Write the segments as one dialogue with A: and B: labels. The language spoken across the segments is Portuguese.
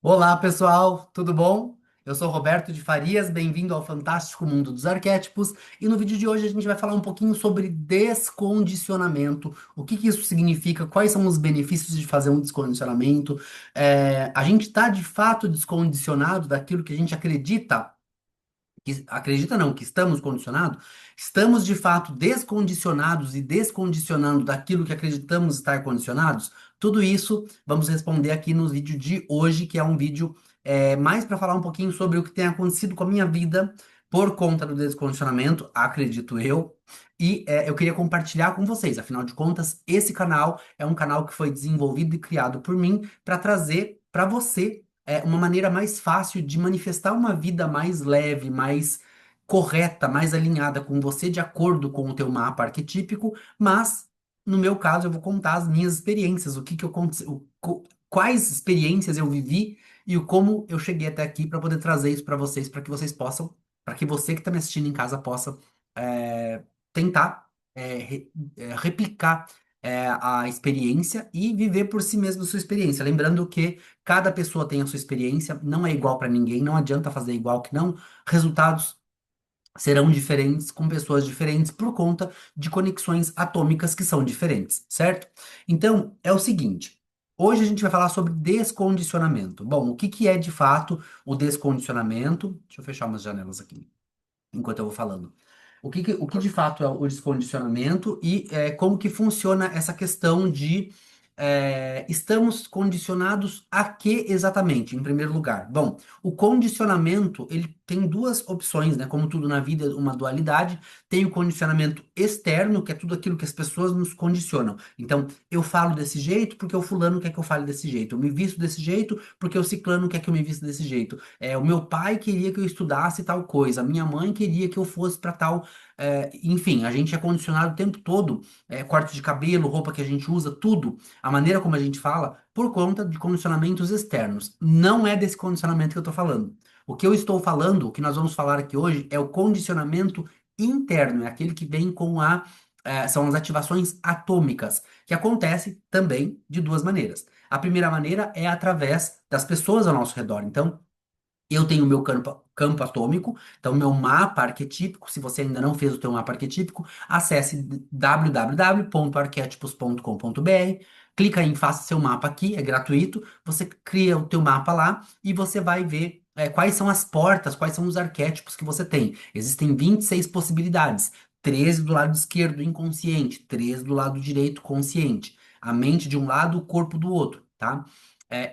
A: Olá, pessoal, tudo bom? Eu sou Roberto de Farias, bem-vindo ao Fantástico Mundo dos Arquétipos. E no vídeo de hoje a gente vai falar um pouquinho sobre descondicionamento, o que que isso significa, quais são os benefícios de fazer um descondicionamento. A gente está de fato descondicionado daquilo que a gente acredita acredita não, que estamos condicionados, estamos de fato descondicionados e descondicionando daquilo que acreditamos estar condicionados? Tudo isso vamos responder aqui no vídeo de hoje, que é um vídeo mais para falar um pouquinho sobre o que tem acontecido com a minha vida por conta do descondicionamento, acredito eu. Eu queria compartilhar com vocês. Afinal de contas, esse canal é um canal que foi desenvolvido e criado por mim para trazer para você uma maneira mais fácil de manifestar uma vida mais leve, mais correta, mais alinhada com você, de acordo com o teu mapa arquetípico, mas no meu caso eu vou contar as minhas experiências, o que que eu quais experiências eu vivi e o como eu cheguei até aqui para poder trazer isso para que vocês possam, para que você que está me assistindo em casa possa é, tentar replicar a experiência e viver por si mesmo a sua experiência. Lembrando que cada pessoa tem a sua experiência, não é igual para ninguém, não adianta fazer igual que não. Resultados serão diferentes com pessoas diferentes por conta de conexões atômicas que são diferentes, certo? Então, é o seguinte, hoje a gente vai falar sobre descondicionamento. Bom, o que que é de fato o descondicionamento? Deixa eu fechar umas janelas aqui enquanto eu vou falando. O que de fato é o descondicionamento e como que funciona essa questão de estamos condicionados a quê exatamente, em primeiro lugar? Bom, o condicionamento, ele tem duas opções, né? Como tudo na vida, uma dualidade. Tem o condicionamento externo, que é tudo aquilo que as pessoas nos condicionam. Então, eu falo desse jeito porque o fulano quer que eu fale desse jeito. Eu me visto desse jeito porque o ciclano quer que eu me vista desse jeito. O meu pai queria que eu estudasse tal coisa, a minha mãe queria que eu fosse para tal. Enfim, a gente é condicionado o tempo todo, corte de cabelo, roupa que a gente usa, tudo, a maneira como a gente fala, por conta de condicionamentos externos. Não é desse condicionamento que eu estou falando. O que eu estou falando, o que nós vamos falar aqui hoje, é o condicionamento interno, é aquele que vem com são as ativações atômicas, que acontece também de duas maneiras. A primeira maneira é através das pessoas ao nosso redor. Então, eu tenho o meu campo atômico, então meu mapa arquetípico. Se você ainda não fez o teu mapa arquetípico, acesse www.arquétipos.com.br, clica em Faça seu mapa aqui, é gratuito. Você cria o teu mapa lá e você vai ver quais são as portas, quais são os arquétipos que você tem. Existem 26 possibilidades, 13 do lado esquerdo, inconsciente, 13 do lado direito, consciente. A mente de um lado, o corpo do outro, tá?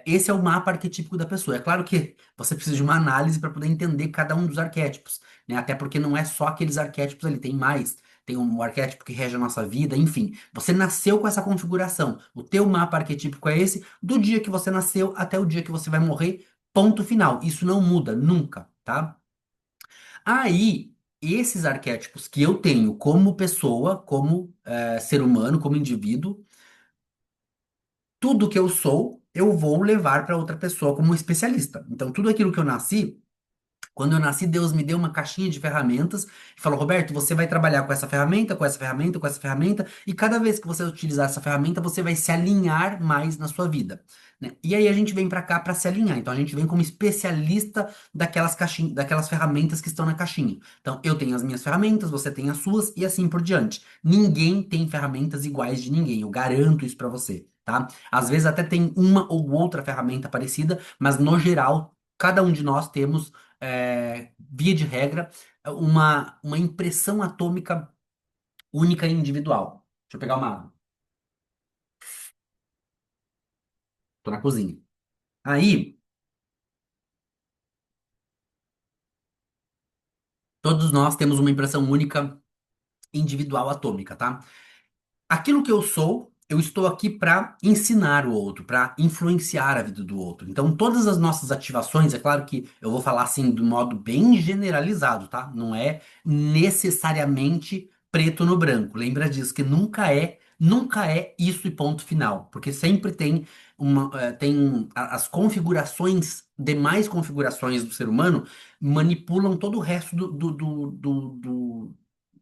A: Esse é o mapa arquetípico da pessoa. É claro que você precisa de uma análise para poder entender cada um dos arquétipos, né? Até porque não é só aqueles arquétipos ali, tem mais. Tem um arquétipo que rege a nossa vida, enfim. Você nasceu com essa configuração. O teu mapa arquetípico é esse, do dia que você nasceu até o dia que você vai morrer, ponto final. Isso não muda nunca, tá? Aí, esses arquétipos que eu tenho como pessoa, como ser humano, como indivíduo, tudo que eu sou, eu vou levar para outra pessoa como especialista. Então, tudo aquilo que eu nasci, quando eu nasci, Deus me deu uma caixinha de ferramentas e falou: Roberto, você vai trabalhar com essa ferramenta, com essa ferramenta, com essa ferramenta, e cada vez que você utilizar essa ferramenta, você vai se alinhar mais na sua vida, né? E aí a gente vem para cá para se alinhar. Então a gente vem como especialista daquelas caixinhas, daquelas ferramentas que estão na caixinha. Então eu tenho as minhas ferramentas, você tem as suas e assim por diante. Ninguém tem ferramentas iguais de ninguém, eu garanto isso para você. Tá? Às vezes até tem uma ou outra ferramenta parecida, mas no geral, cada um de nós temos via de regra, uma impressão atômica única e individual. Deixa eu pegar uma água. Tô na cozinha. Aí, todos nós temos uma impressão única individual atômica, tá? Aquilo que eu sou, eu estou aqui para ensinar o outro, para influenciar a vida do outro. Então, todas as nossas ativações, é claro que eu vou falar assim de modo bem generalizado, tá? Não é necessariamente preto no branco. Lembra disso, que nunca é isso e ponto final, porque sempre tem as configurações, demais configurações do ser humano manipulam todo o resto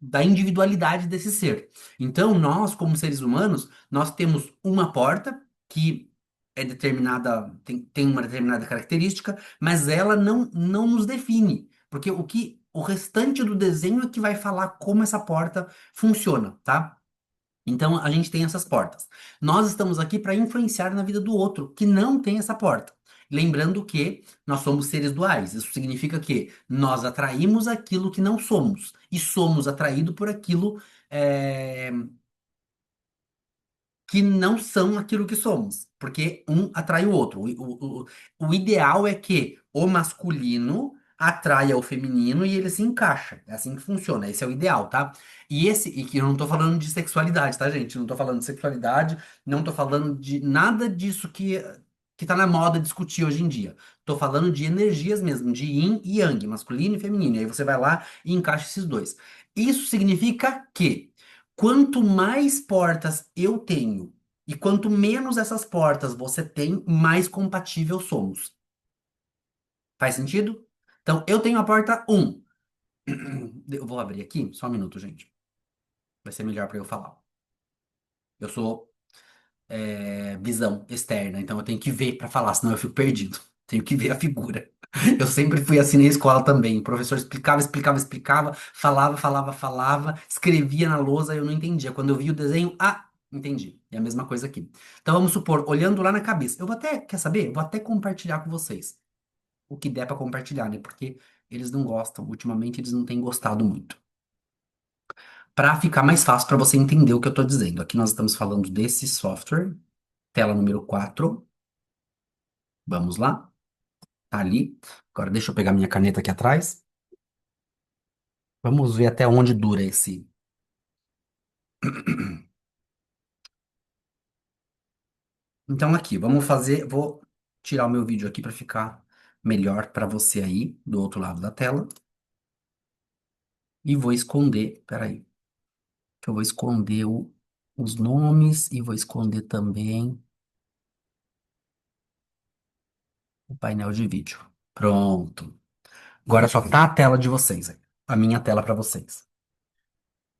A: da individualidade desse ser. Então, nós, como seres humanos, nós temos uma porta que é determinada, tem uma determinada característica, mas ela não nos define, porque o restante do desenho é que vai falar como essa porta funciona, tá? Então a gente tem essas portas. Nós estamos aqui para influenciar na vida do outro que não tem essa porta. Lembrando que nós somos seres duais. Isso significa que nós atraímos aquilo que não somos e somos atraídos por aquilo é, que não são aquilo que somos, porque um atrai o outro. O ideal é que o masculino atraia o feminino e ele se encaixa. É assim que funciona. Esse é o ideal, tá? E que eu não tô falando de sexualidade, tá, gente? Não tô falando de sexualidade, não tô falando de nada disso que tá na moda discutir hoje em dia. Tô falando de energias mesmo, de yin e yang, masculino e feminino. E aí você vai lá e encaixa esses dois. Isso significa que quanto mais portas eu tenho e quanto menos essas portas você tem, mais compatível somos. Faz sentido? Então, eu tenho a porta um. Eu vou abrir aqui, só um minuto, gente. Vai ser melhor para eu falar. Eu sou visão externa, então eu tenho que ver para falar, senão eu fico perdido. Tenho que ver a figura. Eu sempre fui assim na escola também. O professor explicava, explicava, explicava, falava, falava, falava, escrevia na lousa, eu não entendia. Quando eu vi o desenho, entendi. É a mesma coisa aqui. Então vamos supor, olhando lá na cabeça. Eu vou até, quer saber? Eu vou até compartilhar com vocês o que der para compartilhar, né? Porque eles não gostam, ultimamente eles não têm gostado muito. Para ficar mais fácil para você entender o que eu estou dizendo. Aqui nós estamos falando desse software, tela número 4. Vamos lá? Tá ali. Agora deixa eu pegar minha caneta aqui atrás. Vamos ver até onde dura esse. Então aqui, vamos fazer, vou tirar o meu vídeo aqui para ficar melhor para você aí do outro lado da tela e vou esconder, peraí, que eu vou esconder os nomes e vou esconder também o painel de vídeo. Pronto. Agora só tá a tela de vocês aí, a minha tela para vocês.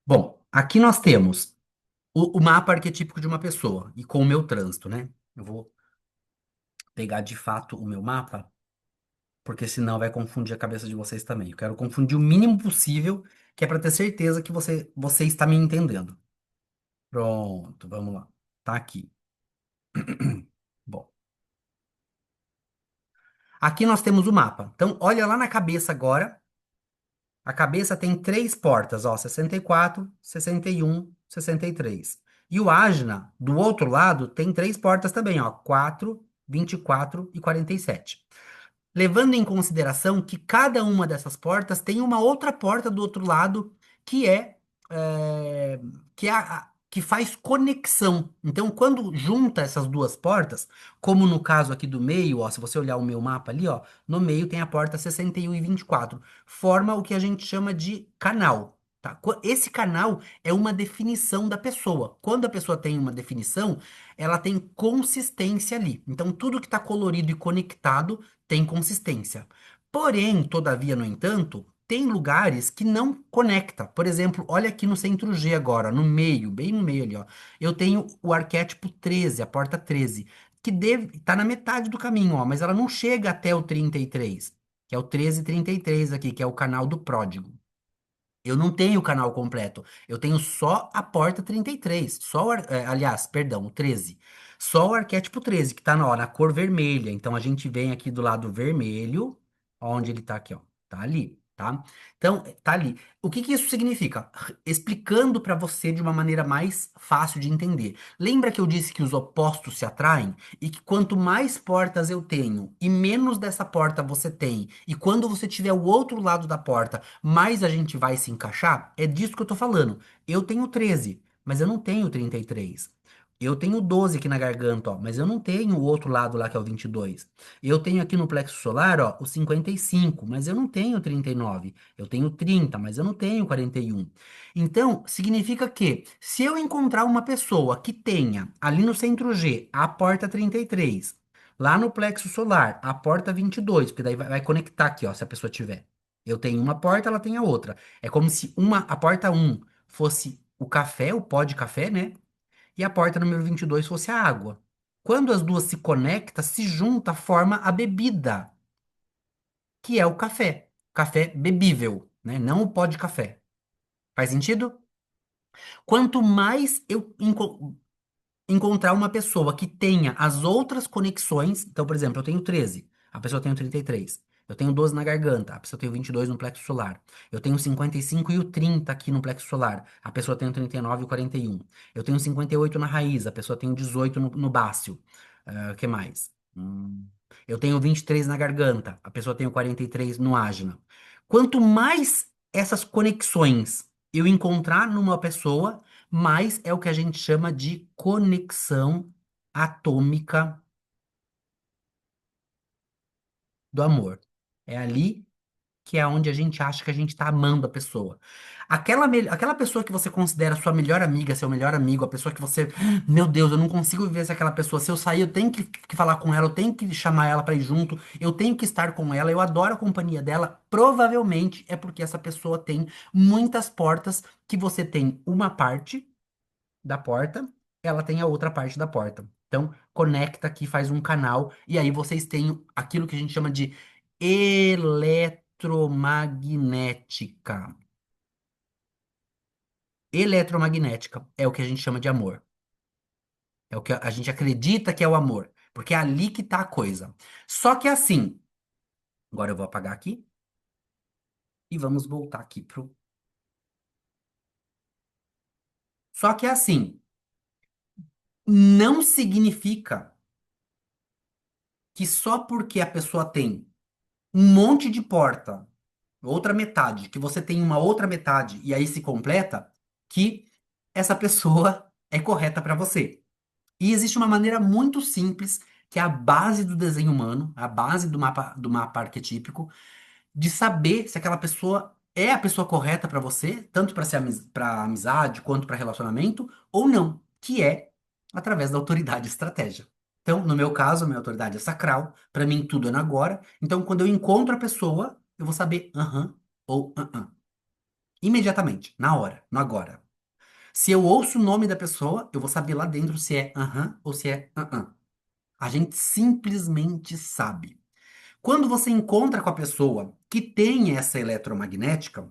A: Bom, aqui nós temos o mapa arquetípico de uma pessoa e com o meu trânsito, né? Eu vou pegar de fato o meu mapa, porque senão vai confundir a cabeça de vocês também. Eu quero confundir o mínimo possível, que é para ter certeza que você está me entendendo. Pronto, vamos lá. Tá aqui. Bom, aqui nós temos o mapa. Então, olha lá na cabeça agora. A cabeça tem três portas, ó, 64, 61, 63. E o Ajna, do outro lado, tem três portas também, ó, 4, 24 e 47. Levando em consideração que cada uma dessas portas tem uma outra porta do outro lado que é, que faz conexão. Então, quando junta essas duas portas, como no caso aqui do meio, ó, se você olhar o meu mapa ali, ó, no meio tem a porta 61 e 24, forma o que a gente chama de canal. Tá? Esse canal é uma definição da pessoa. Quando a pessoa tem uma definição, ela tem consistência ali. Então, tudo que está colorido e conectado tem consistência. Porém, todavia, no entanto, tem lugares que não conecta. Por exemplo, olha aqui no centro G agora, no meio, bem no meio ali, ó. Eu tenho o arquétipo 13, a porta 13, que deve tá na metade do caminho, ó, mas ela não chega até o 33, que é o 1333 aqui, que é o canal do pródigo. Eu não tenho o canal completo. Eu tenho só a porta 33. Aliás, perdão, o 13. Só o arquétipo 13, que tá na cor vermelha. Então a gente vem aqui do lado vermelho, onde ele tá aqui, ó. Tá ali, tá? Então, tá ali. O que que isso significa? Explicando para você de uma maneira mais fácil de entender. Lembra que eu disse que os opostos se atraem? E que quanto mais portas eu tenho e menos dessa porta você tem, e quando você tiver o outro lado da porta mais a gente vai se encaixar, é disso que eu tô falando. Eu tenho 13, mas eu não tenho 33. Eu tenho 12 aqui na garganta, ó, mas eu não tenho o outro lado lá que é o 22. Eu tenho aqui no plexo solar, ó, o 55, mas eu não tenho 39. Eu tenho 30, mas eu não tenho 41. Então, significa que se eu encontrar uma pessoa que tenha ali no centro G a porta 33, lá no plexo solar a porta 22, porque daí vai conectar aqui, ó, se a pessoa tiver. Eu tenho uma porta, ela tem a outra. É como se a porta um fosse o café, o pó de café, né? E a porta número 22 fosse a água. Quando as duas se conectam, se junta, forma a bebida, que é o café. Café bebível, né? Não o pó de café. Faz sentido? Quanto mais eu encontrar uma pessoa que tenha as outras conexões. Então, por exemplo, eu tenho 13, a pessoa tem o 33. Eu tenho 12 na garganta, a pessoa tem o 22 no plexo solar. Eu tenho o 55 e o 30 aqui no plexo solar, a pessoa tem o 39 e o 41. Eu tenho o 58 na raiz, a pessoa tem o 18 no báceo. O que mais? Eu tenho o 23 na garganta, a pessoa tem o 43 no ágina. Quanto mais essas conexões eu encontrar numa pessoa, mais é o que a gente chama de conexão atômica do amor. É ali que é onde a gente acha que a gente tá amando a pessoa. Aquela pessoa que você considera sua melhor amiga, seu melhor amigo, a pessoa que você, meu Deus, eu não consigo viver sem aquela pessoa. Se eu sair, eu tenho que falar com ela, eu tenho que chamar ela pra ir junto, eu tenho que estar com ela, eu adoro a companhia dela. Provavelmente é porque essa pessoa tem muitas portas que você tem uma parte da porta, ela tem a outra parte da porta. Então, conecta aqui, faz um canal, e aí vocês têm aquilo que a gente chama de eletromagnética. Eletromagnética é o que a gente chama de amor. É o que a gente acredita que é o amor, porque é ali que tá a coisa. Só que assim, agora eu vou apagar aqui e vamos voltar aqui pro. Só que assim, não significa que só porque a pessoa tem um monte de porta, outra metade, que você tem uma outra metade e aí se completa, que essa pessoa é correta para você. E existe uma maneira muito simples, que é a base do desenho humano, a base do mapa arquetípico, de saber se aquela pessoa é a pessoa correta para você, tanto para ser para amizade quanto para relacionamento, ou não, que é através da autoridade e estratégia. Então, no meu caso, a minha autoridade é sacral, para mim tudo é no agora. Então, quando eu encontro a pessoa, eu vou saber aham ou aham. Imediatamente, na hora, no agora. Se eu ouço o nome da pessoa, eu vou saber lá dentro se é aham ou se é aham. A gente simplesmente sabe. Quando você encontra com a pessoa que tem essa eletromagnética,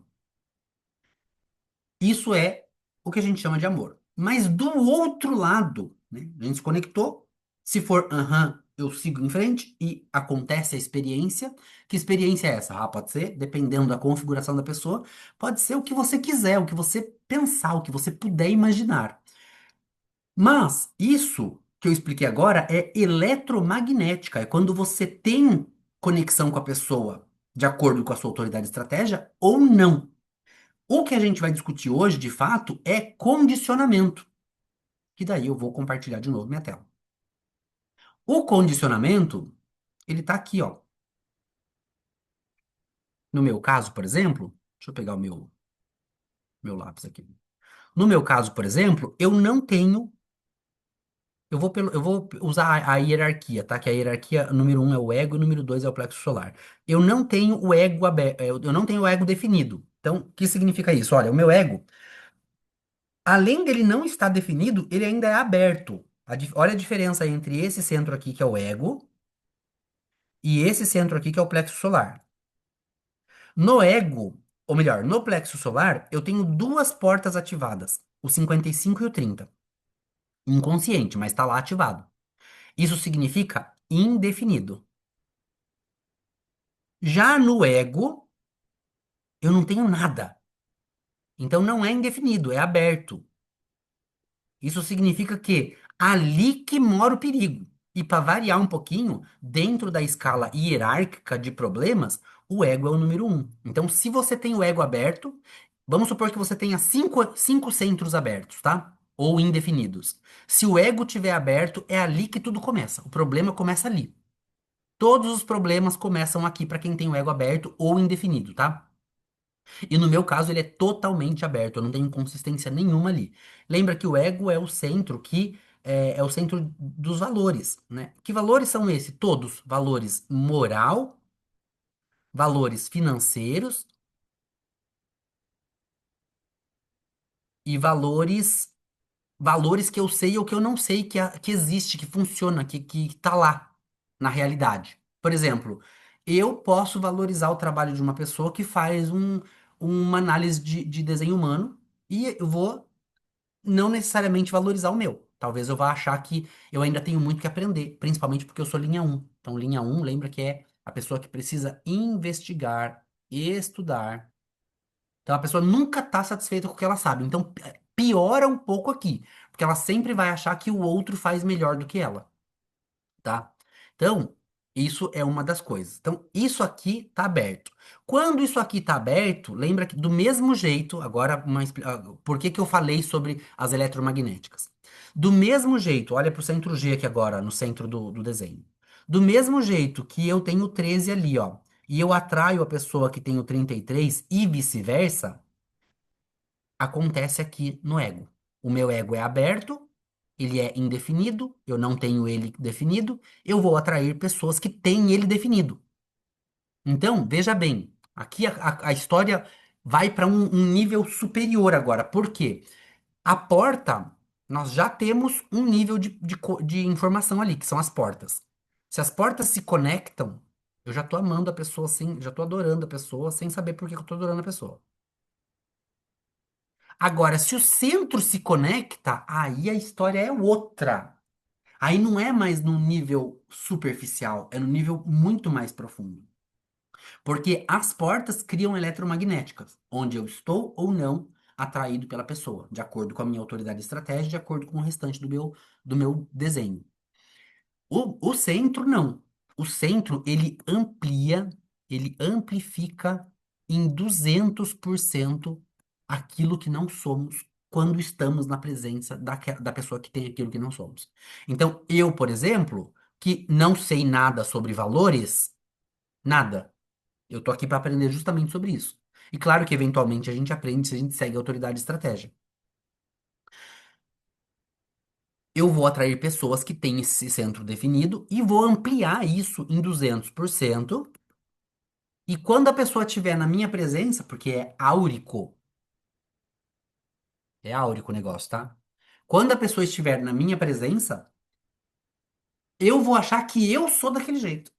A: isso é o que a gente chama de amor. Mas do outro lado, né, a gente se conectou. Se for aham, eu sigo em frente e acontece a experiência. Que experiência é essa? Ah, pode ser, dependendo da configuração da pessoa, pode ser o que você quiser, o que você pensar, o que você puder imaginar. Mas isso que eu expliquei agora é eletromagnética, é quando você tem conexão com a pessoa de acordo com a sua autoridade e estratégia ou não. O que a gente vai discutir hoje, de fato, é condicionamento. Que daí eu vou compartilhar de novo minha tela. O condicionamento, ele tá aqui, ó. No meu caso, por exemplo, deixa eu pegar o meu lápis aqui. No meu caso, por exemplo, eu não tenho. Eu vou usar a hierarquia, tá? Que a hierarquia, número um é o ego e número dois é o plexo solar. Eu não tenho o ego aberto, eu não tenho o ego definido. Então, o que significa isso? Olha, o meu ego, além dele não estar definido, ele ainda é aberto. Olha a diferença entre esse centro aqui, que é o ego, e esse centro aqui, que é o plexo solar. No ego, ou melhor, no plexo solar, eu tenho duas portas ativadas, o 55 e o 30. Inconsciente, mas está lá ativado. Isso significa indefinido. Já no ego, eu não tenho nada. Então não é indefinido, é aberto. Isso significa que ali que mora o perigo. E para variar um pouquinho, dentro da escala hierárquica de problemas, o ego é o número um. Então, se você tem o ego aberto, vamos supor que você tenha cinco centros abertos, tá? Ou indefinidos. Se o ego estiver aberto, é ali que tudo começa. O problema começa ali. Todos os problemas começam aqui para quem tem o ego aberto ou indefinido, tá? E no meu caso, ele é totalmente aberto, eu não tenho inconsistência nenhuma ali. Lembra que o ego é o centro que é o centro dos valores, né? Que valores são esses? Todos. Valores moral, valores financeiros e valores. valores que eu sei ou que eu não sei que existe, que funciona, que tá lá na realidade. Por exemplo, eu posso valorizar o trabalho de uma pessoa que faz uma análise de desenho humano e eu vou não necessariamente valorizar o meu. Talvez eu vá achar que eu ainda tenho muito que aprender, principalmente porque eu sou linha um. Então, linha um lembra que é a pessoa que precisa investigar, estudar. Então, a pessoa nunca está satisfeita com o que ela sabe. Então, piora um pouco aqui, porque ela sempre vai achar que o outro faz melhor do que ela, tá? Então, isso é uma das coisas. Então, isso aqui tá aberto. Quando isso aqui tá aberto, lembra que do mesmo jeito, agora, por que que eu falei sobre as eletromagnéticas? Do mesmo jeito, olha pro centro G aqui agora, no centro do desenho. Do mesmo jeito que eu tenho 13 ali, ó, e eu atraio a pessoa que tem o 33 e vice-versa, acontece aqui no ego. O meu ego é aberto, ele é indefinido, eu não tenho ele definido, eu vou atrair pessoas que têm ele definido. Então, veja bem, aqui a história vai para um nível superior agora. Por quê? A porta, nós já temos um nível de informação ali, que são as portas. Se as portas se conectam, eu já tô amando a pessoa sem, já tô adorando a pessoa sem saber por que que eu tô adorando a pessoa. Agora, se o centro se conecta, aí a história é outra. Aí não é mais no nível superficial, é no nível muito mais profundo. Porque as portas criam eletromagnéticas, onde eu estou ou não atraído pela pessoa, de acordo com a minha autoridade estratégica, de acordo com o restante do meu desenho. O centro, não. O centro, ele amplifica em 200% aquilo que não somos quando estamos na presença da pessoa que tem aquilo que não somos. Então, eu, por exemplo, que não sei nada sobre valores, nada. Eu tô aqui para aprender justamente sobre isso. E claro que eventualmente a gente aprende se a gente segue a autoridade e estratégia. Eu vou atrair pessoas que têm esse centro definido e vou ampliar isso em 200%. E quando a pessoa estiver na minha presença, porque é áurico o negócio, tá? Quando a pessoa estiver na minha presença, eu vou achar que eu sou daquele jeito.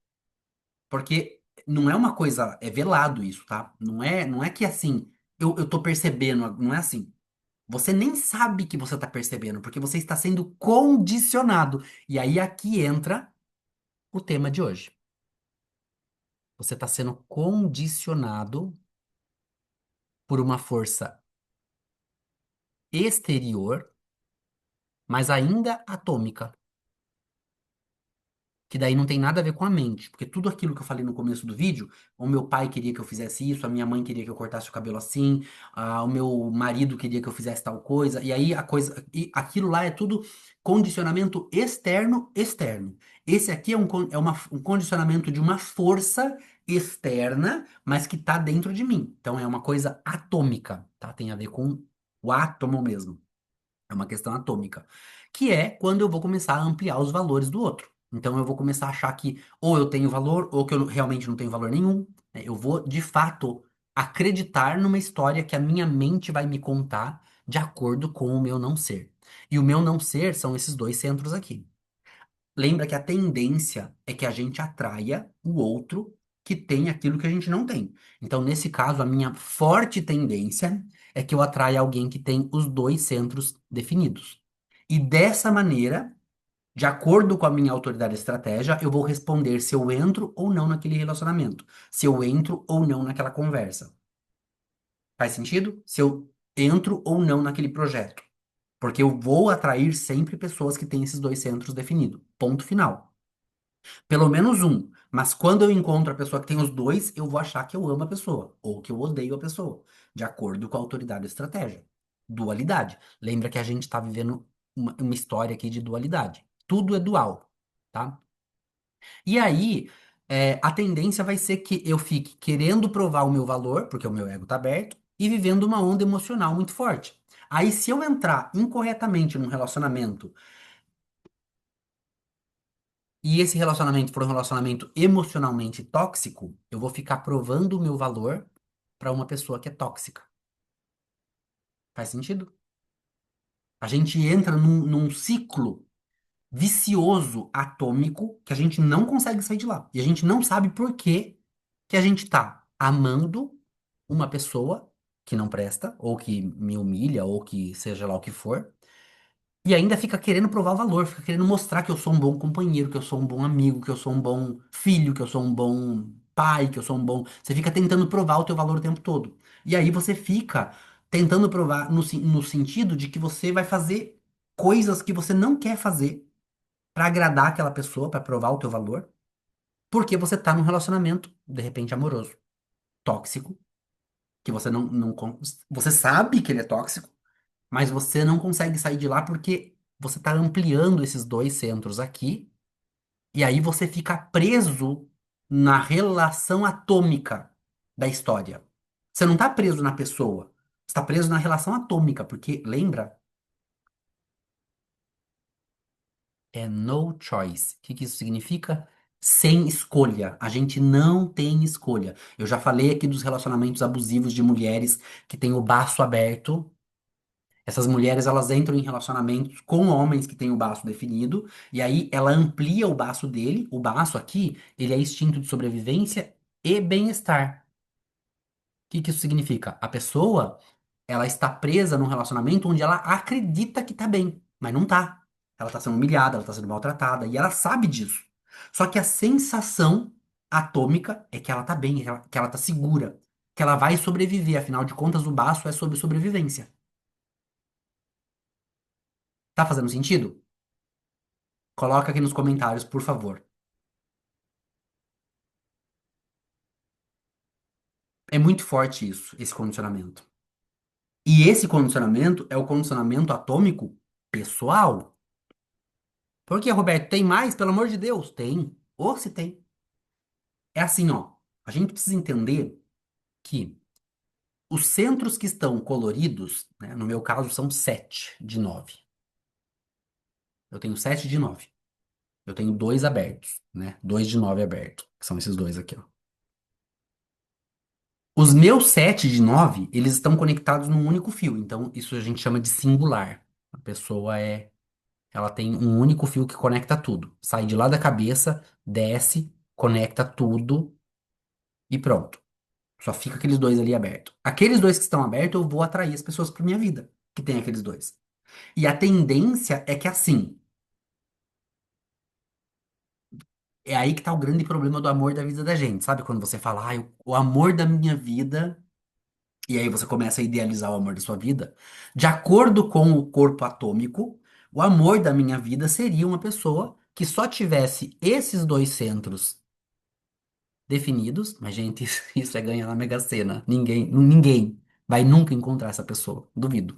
A: Porque não é uma coisa, é velado isso, tá? Não é que assim, eu tô percebendo, não é assim. Você nem sabe que você tá percebendo, porque você está sendo condicionado. E aí aqui entra o tema de hoje. Você está sendo condicionado por uma força exterior, mas ainda atômica, que daí não tem nada a ver com a mente, porque tudo aquilo que eu falei no começo do vídeo, o meu pai queria que eu fizesse isso, a minha mãe queria que eu cortasse o cabelo assim, o meu marido queria que eu fizesse tal coisa, e aí a coisa, e aquilo lá é tudo condicionamento externo, externo. Esse aqui é um condicionamento de uma força externa, mas que está dentro de mim. Então é uma coisa atômica, tá? Tem a ver com o átomo mesmo. É uma questão atômica. Que é quando eu vou começar a ampliar os valores do outro. Então eu vou começar a achar que ou eu tenho valor ou que eu realmente não tenho valor nenhum, né? Eu vou, de fato, acreditar numa história que a minha mente vai me contar de acordo com o meu não ser. E o meu não ser são esses dois centros aqui. Lembra que a tendência é que a gente atraia o outro que tem aquilo que a gente não tem. Então, nesse caso, a minha forte tendência é que eu atraia alguém que tem os dois centros definidos. E dessa maneira, de acordo com a minha autoridade e estratégia, eu vou responder se eu entro ou não naquele relacionamento, se eu entro ou não naquela conversa. Faz sentido? Se eu entro ou não naquele projeto. Porque eu vou atrair sempre pessoas que têm esses dois centros definidos. Ponto final. Pelo menos um. Mas quando eu encontro a pessoa que tem os dois, eu vou achar que eu amo a pessoa ou que eu odeio a pessoa, de acordo com a autoridade e estratégia. Dualidade. Lembra que a gente está vivendo uma história aqui de dualidade. Tudo é dual, tá? E aí, a tendência vai ser que eu fique querendo provar o meu valor, porque o meu ego tá aberto, e vivendo uma onda emocional muito forte. Aí, se eu entrar incorretamente num relacionamento e esse relacionamento for um relacionamento emocionalmente tóxico, eu vou ficar provando o meu valor para uma pessoa que é tóxica. Faz sentido? A gente entra num ciclo vicioso atômico que a gente não consegue sair de lá. E a gente não sabe por que que a gente tá amando uma pessoa que não presta, ou que me humilha, ou que seja lá o que for, e ainda fica querendo provar o valor, fica querendo mostrar que eu sou um bom companheiro, que eu sou um bom amigo, que eu sou um bom filho, que eu sou um bom pai, que eu sou um bom. Você fica tentando provar o teu valor o tempo todo. E aí você fica tentando provar no sentido de que você vai fazer coisas que você não quer fazer pra agradar aquela pessoa, pra provar o teu valor, porque você tá num relacionamento, de repente, amoroso, tóxico, que você você sabe que ele é tóxico, mas você não consegue sair de lá porque você tá ampliando esses dois centros aqui, e aí você fica preso na relação atômica da história. Você não tá preso na pessoa, você tá preso na relação atômica, porque lembra? É no choice. O que que isso significa? Sem escolha. A gente não tem escolha. Eu já falei aqui dos relacionamentos abusivos de mulheres que têm o baço aberto. Essas mulheres, elas entram em relacionamentos com homens que têm o baço definido, e aí ela amplia o baço dele. O baço aqui, ele é instinto de sobrevivência e bem-estar. O que que isso significa? A pessoa, ela está presa num relacionamento onde ela acredita que tá bem, mas não tá. Ela tá sendo humilhada, ela tá sendo maltratada, e ela sabe disso. Só que a sensação atômica é que ela tá bem, que ela tá segura, que ela vai sobreviver. Afinal de contas, o baço é sobre sobrevivência. Tá fazendo sentido? Coloca aqui nos comentários, por favor. É muito forte isso, esse condicionamento. E esse condicionamento é o condicionamento atômico pessoal. Por que, Roberto? Tem mais? Pelo amor de Deus, tem. Ou se tem. É assim, ó. A gente precisa entender que os centros que estão coloridos, né, no meu caso, são 7 de 9. Eu tenho 7 de 9. Eu tenho dois abertos, né? 2 de 9 aberto, que são esses dois aqui, ó. Os meus 7 de 9, eles estão conectados num único fio. Então, isso a gente chama de singular. A pessoa ela tem um único fio que conecta tudo. Sai de lá da cabeça, desce, conecta tudo e pronto. Só fica aqueles dois ali abertos. Aqueles dois que estão abertos, eu vou atrair as pessoas para minha vida, que tem aqueles dois. E a tendência é que assim, é aí que tá o grande problema do amor da vida da gente, sabe? Quando você fala, ah, o amor da minha vida, e aí você começa a idealizar o amor da sua vida, de acordo com o corpo atômico, o amor da minha vida seria uma pessoa que só tivesse esses dois centros definidos, mas gente, isso é ganhar na Mega Sena. Ninguém vai nunca encontrar essa pessoa, duvido.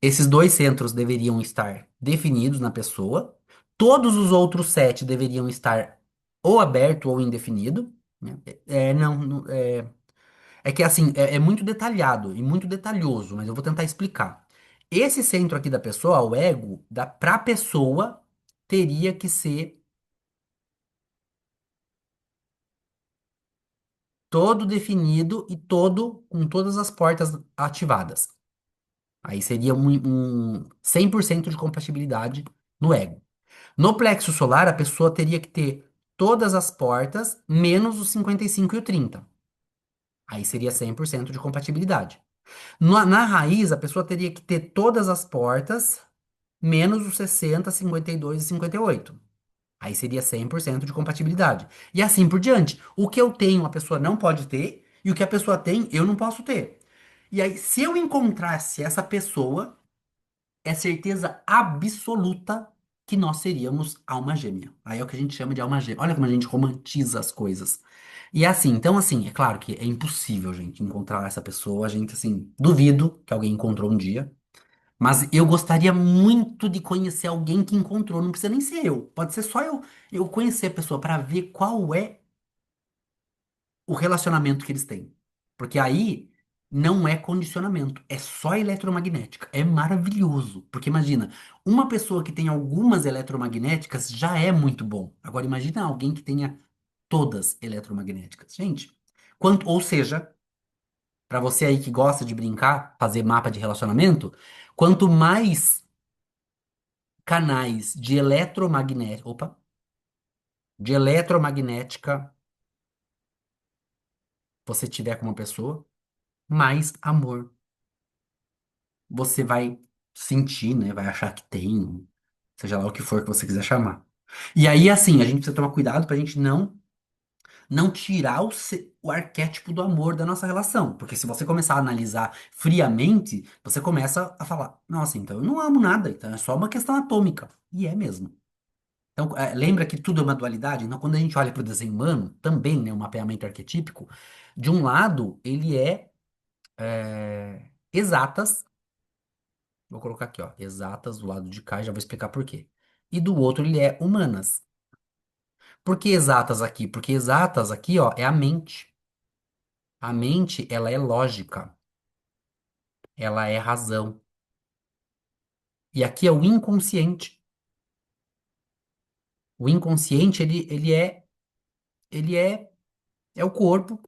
A: Esses dois centros deveriam estar definidos na pessoa. Todos os outros sete deveriam estar ou aberto ou indefinido, né? É que assim, é muito detalhado e muito detalhoso, mas eu vou tentar explicar. Esse centro aqui da pessoa, o ego, para a pessoa, teria que ser todo definido e todo com todas as portas ativadas. Aí seria um 100% de compatibilidade no ego. No plexo solar, a pessoa teria que ter todas as portas, menos os 55 e o 30. Aí seria 100% de compatibilidade. Na raiz, a pessoa teria que ter todas as portas, menos os 60, 52 e 58. Aí seria 100% de compatibilidade. E assim por diante. O que eu tenho, a pessoa não pode ter, e o que a pessoa tem, eu não posso ter. E aí, se eu encontrasse essa pessoa, é certeza absoluta que nós seríamos alma gêmea. Aí é o que a gente chama de alma gêmea. Olha como a gente romantiza as coisas. E é assim, então assim, é claro que é impossível, gente, encontrar essa pessoa. A gente, assim, duvido que alguém encontrou um dia. Mas eu gostaria muito de conhecer alguém que encontrou. Não precisa nem ser eu. Pode ser só eu conhecer a pessoa para ver qual é o relacionamento que eles têm. Porque aí não é condicionamento, é só eletromagnética. É maravilhoso. Porque imagina, uma pessoa que tem algumas eletromagnéticas já é muito bom. Agora imagina alguém que tenha todas eletromagnéticas. Gente, ou seja, Pra você aí que gosta de brincar, fazer mapa de relacionamento, quanto mais canais de eletromagnética você tiver com uma pessoa, mais amor você vai sentir, né? Vai achar que tem, seja lá o que for que você quiser chamar. E aí, assim, a gente precisa tomar cuidado pra gente não tirar o arquétipo do amor da nossa relação. Porque se você começar a analisar friamente, você começa a falar, nossa, então eu não amo nada, então é só uma questão atômica. E é mesmo. Então, lembra que tudo é uma dualidade? Então, quando a gente olha para o desenho humano, também, né, um mapeamento arquetípico, de um lado, ele é exatas, vou colocar aqui, ó, exatas do lado de cá, já vou explicar por quê. E do outro, ele é humanas. Por que exatas aqui? Porque exatas aqui, ó, é a mente. A mente, ela é lógica, ela é razão. E aqui é o inconsciente. O inconsciente, ele é o corpo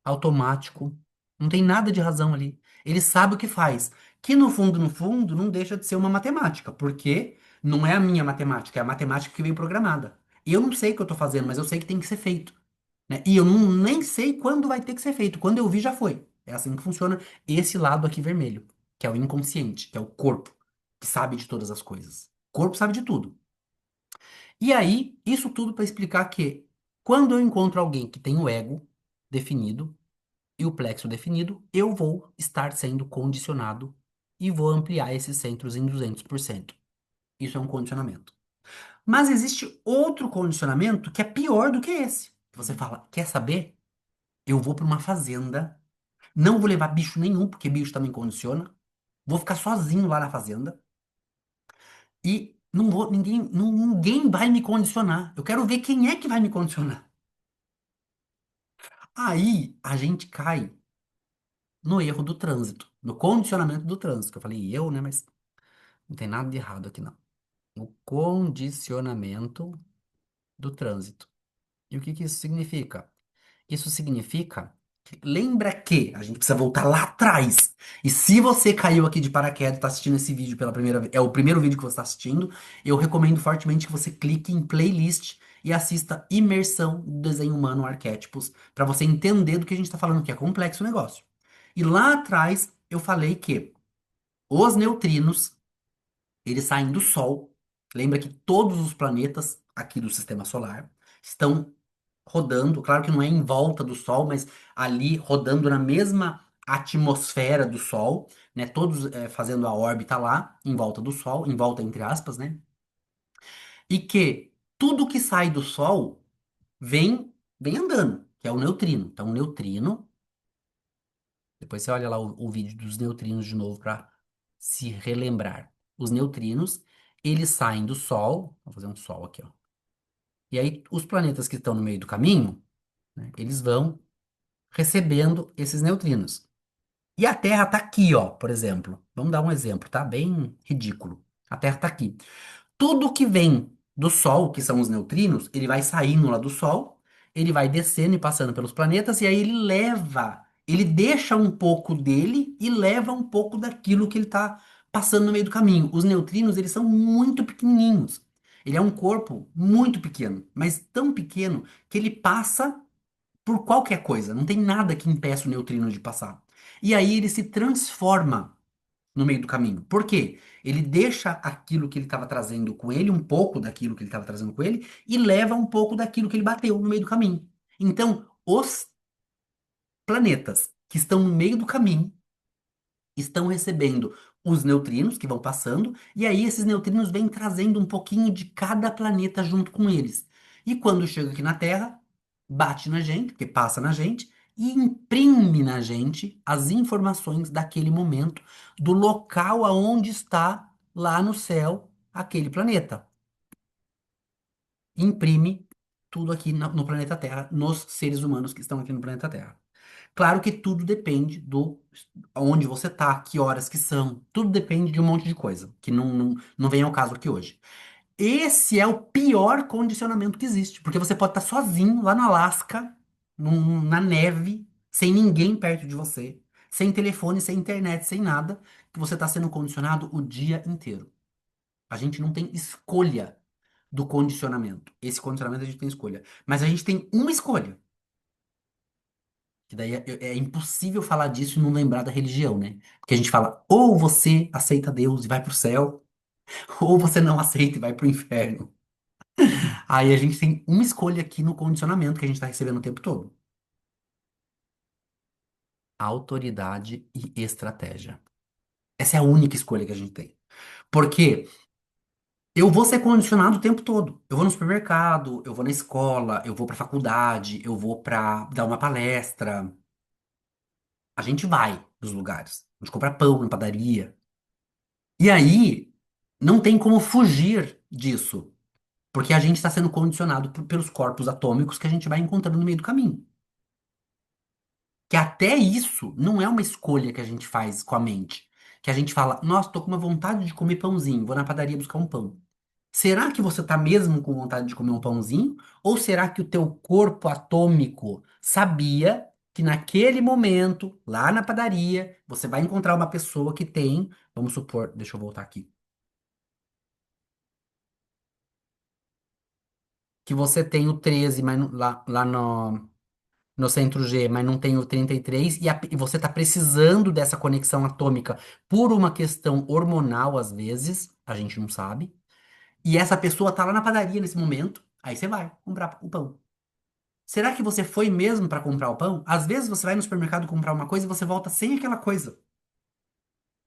A: automático. Não tem nada de razão ali. Ele sabe o que faz. Que no fundo, não deixa de ser uma matemática, porque não é a minha matemática, é a matemática que vem programada. Eu não sei o que eu estou fazendo, mas eu sei que tem que ser feito, né? E eu nem sei quando vai ter que ser feito. Quando eu vi, já foi. É assim que funciona esse lado aqui vermelho, que é o inconsciente, que é o corpo, que sabe de todas as coisas. O corpo sabe de tudo. E aí, isso tudo para explicar que quando eu encontro alguém que tem o ego definido, e o plexo definido, eu vou estar sendo condicionado e vou ampliar esses centros em 200%. Isso é um condicionamento. Mas existe outro condicionamento que é pior do que esse. Você fala, quer saber? Eu vou para uma fazenda, não vou levar bicho nenhum, porque bicho também condiciona. Vou ficar sozinho lá na fazenda e não vou, ninguém vai me condicionar. Eu quero ver quem é que vai me condicionar. Aí a gente cai no erro do trânsito, no condicionamento do trânsito. Que eu falei, eu, né? Mas não tem nada de errado aqui, não. O condicionamento do trânsito. E o que que isso significa? Isso significa que, lembra que a gente precisa voltar lá atrás. E se você caiu aqui de paraquedas e está assistindo esse vídeo pela primeira vez, é o primeiro vídeo que você está assistindo, eu recomendo fortemente que você clique em playlist e assista Imersão do Desenho Humano Arquétipos, para você entender do que a gente está falando, que é complexo o negócio. E lá atrás eu falei que os neutrinos eles saem do Sol. Lembra que todos os planetas aqui do Sistema Solar estão rodando, claro que não é em volta do Sol, mas ali rodando na mesma atmosfera do Sol, né? Todos fazendo a órbita lá, em volta do Sol, em volta entre aspas, né? E que tudo que sai do Sol vem andando, que é o neutrino. Então, o neutrino, depois você olha lá o vídeo dos neutrinos de novo para se relembrar. Os neutrinos, eles saem do Sol, vou fazer um Sol aqui, ó. E aí, os planetas que estão no meio do caminho, né, eles vão recebendo esses neutrinos. E a Terra está aqui, ó, por exemplo. Vamos dar um exemplo, tá? Bem ridículo. A Terra está aqui. Tudo que vem do Sol, que são os neutrinos, ele vai saindo lá do Sol, ele vai descendo e passando pelos planetas, e aí ele deixa um pouco dele e leva um pouco daquilo que ele está passando no meio do caminho. Os neutrinos, eles são muito pequenininhos. Ele é um corpo muito pequeno, mas tão pequeno que ele passa por qualquer coisa. Não tem nada que impeça o neutrino de passar. E aí ele se transforma no meio do caminho. Por quê? Ele deixa aquilo que ele estava trazendo com ele, um pouco daquilo que ele estava trazendo com ele, e leva um pouco daquilo que ele bateu no meio do caminho. Então, os planetas que estão no meio do caminho estão recebendo os neutrinos que vão passando, e aí esses neutrinos vêm trazendo um pouquinho de cada planeta junto com eles. E quando chega aqui na Terra, bate na gente, porque passa na gente, e imprime na gente as informações daquele momento, do local aonde está lá no céu aquele planeta. Imprime tudo aqui no planeta Terra, nos seres humanos que estão aqui no planeta Terra. Claro que tudo depende do onde você tá, que horas que são, tudo depende de um monte de coisa, que não vem ao caso aqui hoje. Esse é o pior condicionamento que existe, porque você pode estar sozinho lá no Alasca, na neve, sem ninguém perto de você, sem telefone, sem internet, sem nada, que você está sendo condicionado o dia inteiro. A gente não tem escolha do condicionamento. Esse condicionamento a gente tem escolha. Mas a gente tem uma escolha. Que daí é impossível falar disso e não lembrar da religião, né? Porque a gente fala, ou você aceita Deus e vai pro céu, ou você não aceita e vai pro inferno. Aí a gente tem uma escolha aqui no condicionamento que a gente tá recebendo o tempo todo. Autoridade e estratégia. Essa é a única escolha que a gente tem. Porque eu vou ser condicionado o tempo todo. Eu vou no supermercado, eu vou na escola, eu vou pra faculdade, eu vou pra dar uma palestra. A gente vai nos lugares. A gente compra pão na padaria. E aí, não tem como fugir disso. Porque a gente está sendo condicionado pelos corpos atômicos que a gente vai encontrando no meio do caminho. Que até isso não é uma escolha que a gente faz com a mente. Que a gente fala, nossa, tô com uma vontade de comer pãozinho, vou na padaria buscar um pão. Será que você tá mesmo com vontade de comer um pãozinho? Ou será que o teu corpo atômico sabia que naquele momento, lá na padaria, você vai encontrar uma pessoa que tem, vamos supor, deixa eu voltar aqui, que você tem o 13, mas lá no centro G, mas não tem o 33, e você está precisando dessa conexão atômica por uma questão hormonal, às vezes, a gente não sabe. E essa pessoa tá lá na padaria nesse momento, aí você vai comprar o pão. Será que você foi mesmo para comprar o pão? Às vezes você vai no supermercado comprar uma coisa e você volta sem aquela coisa.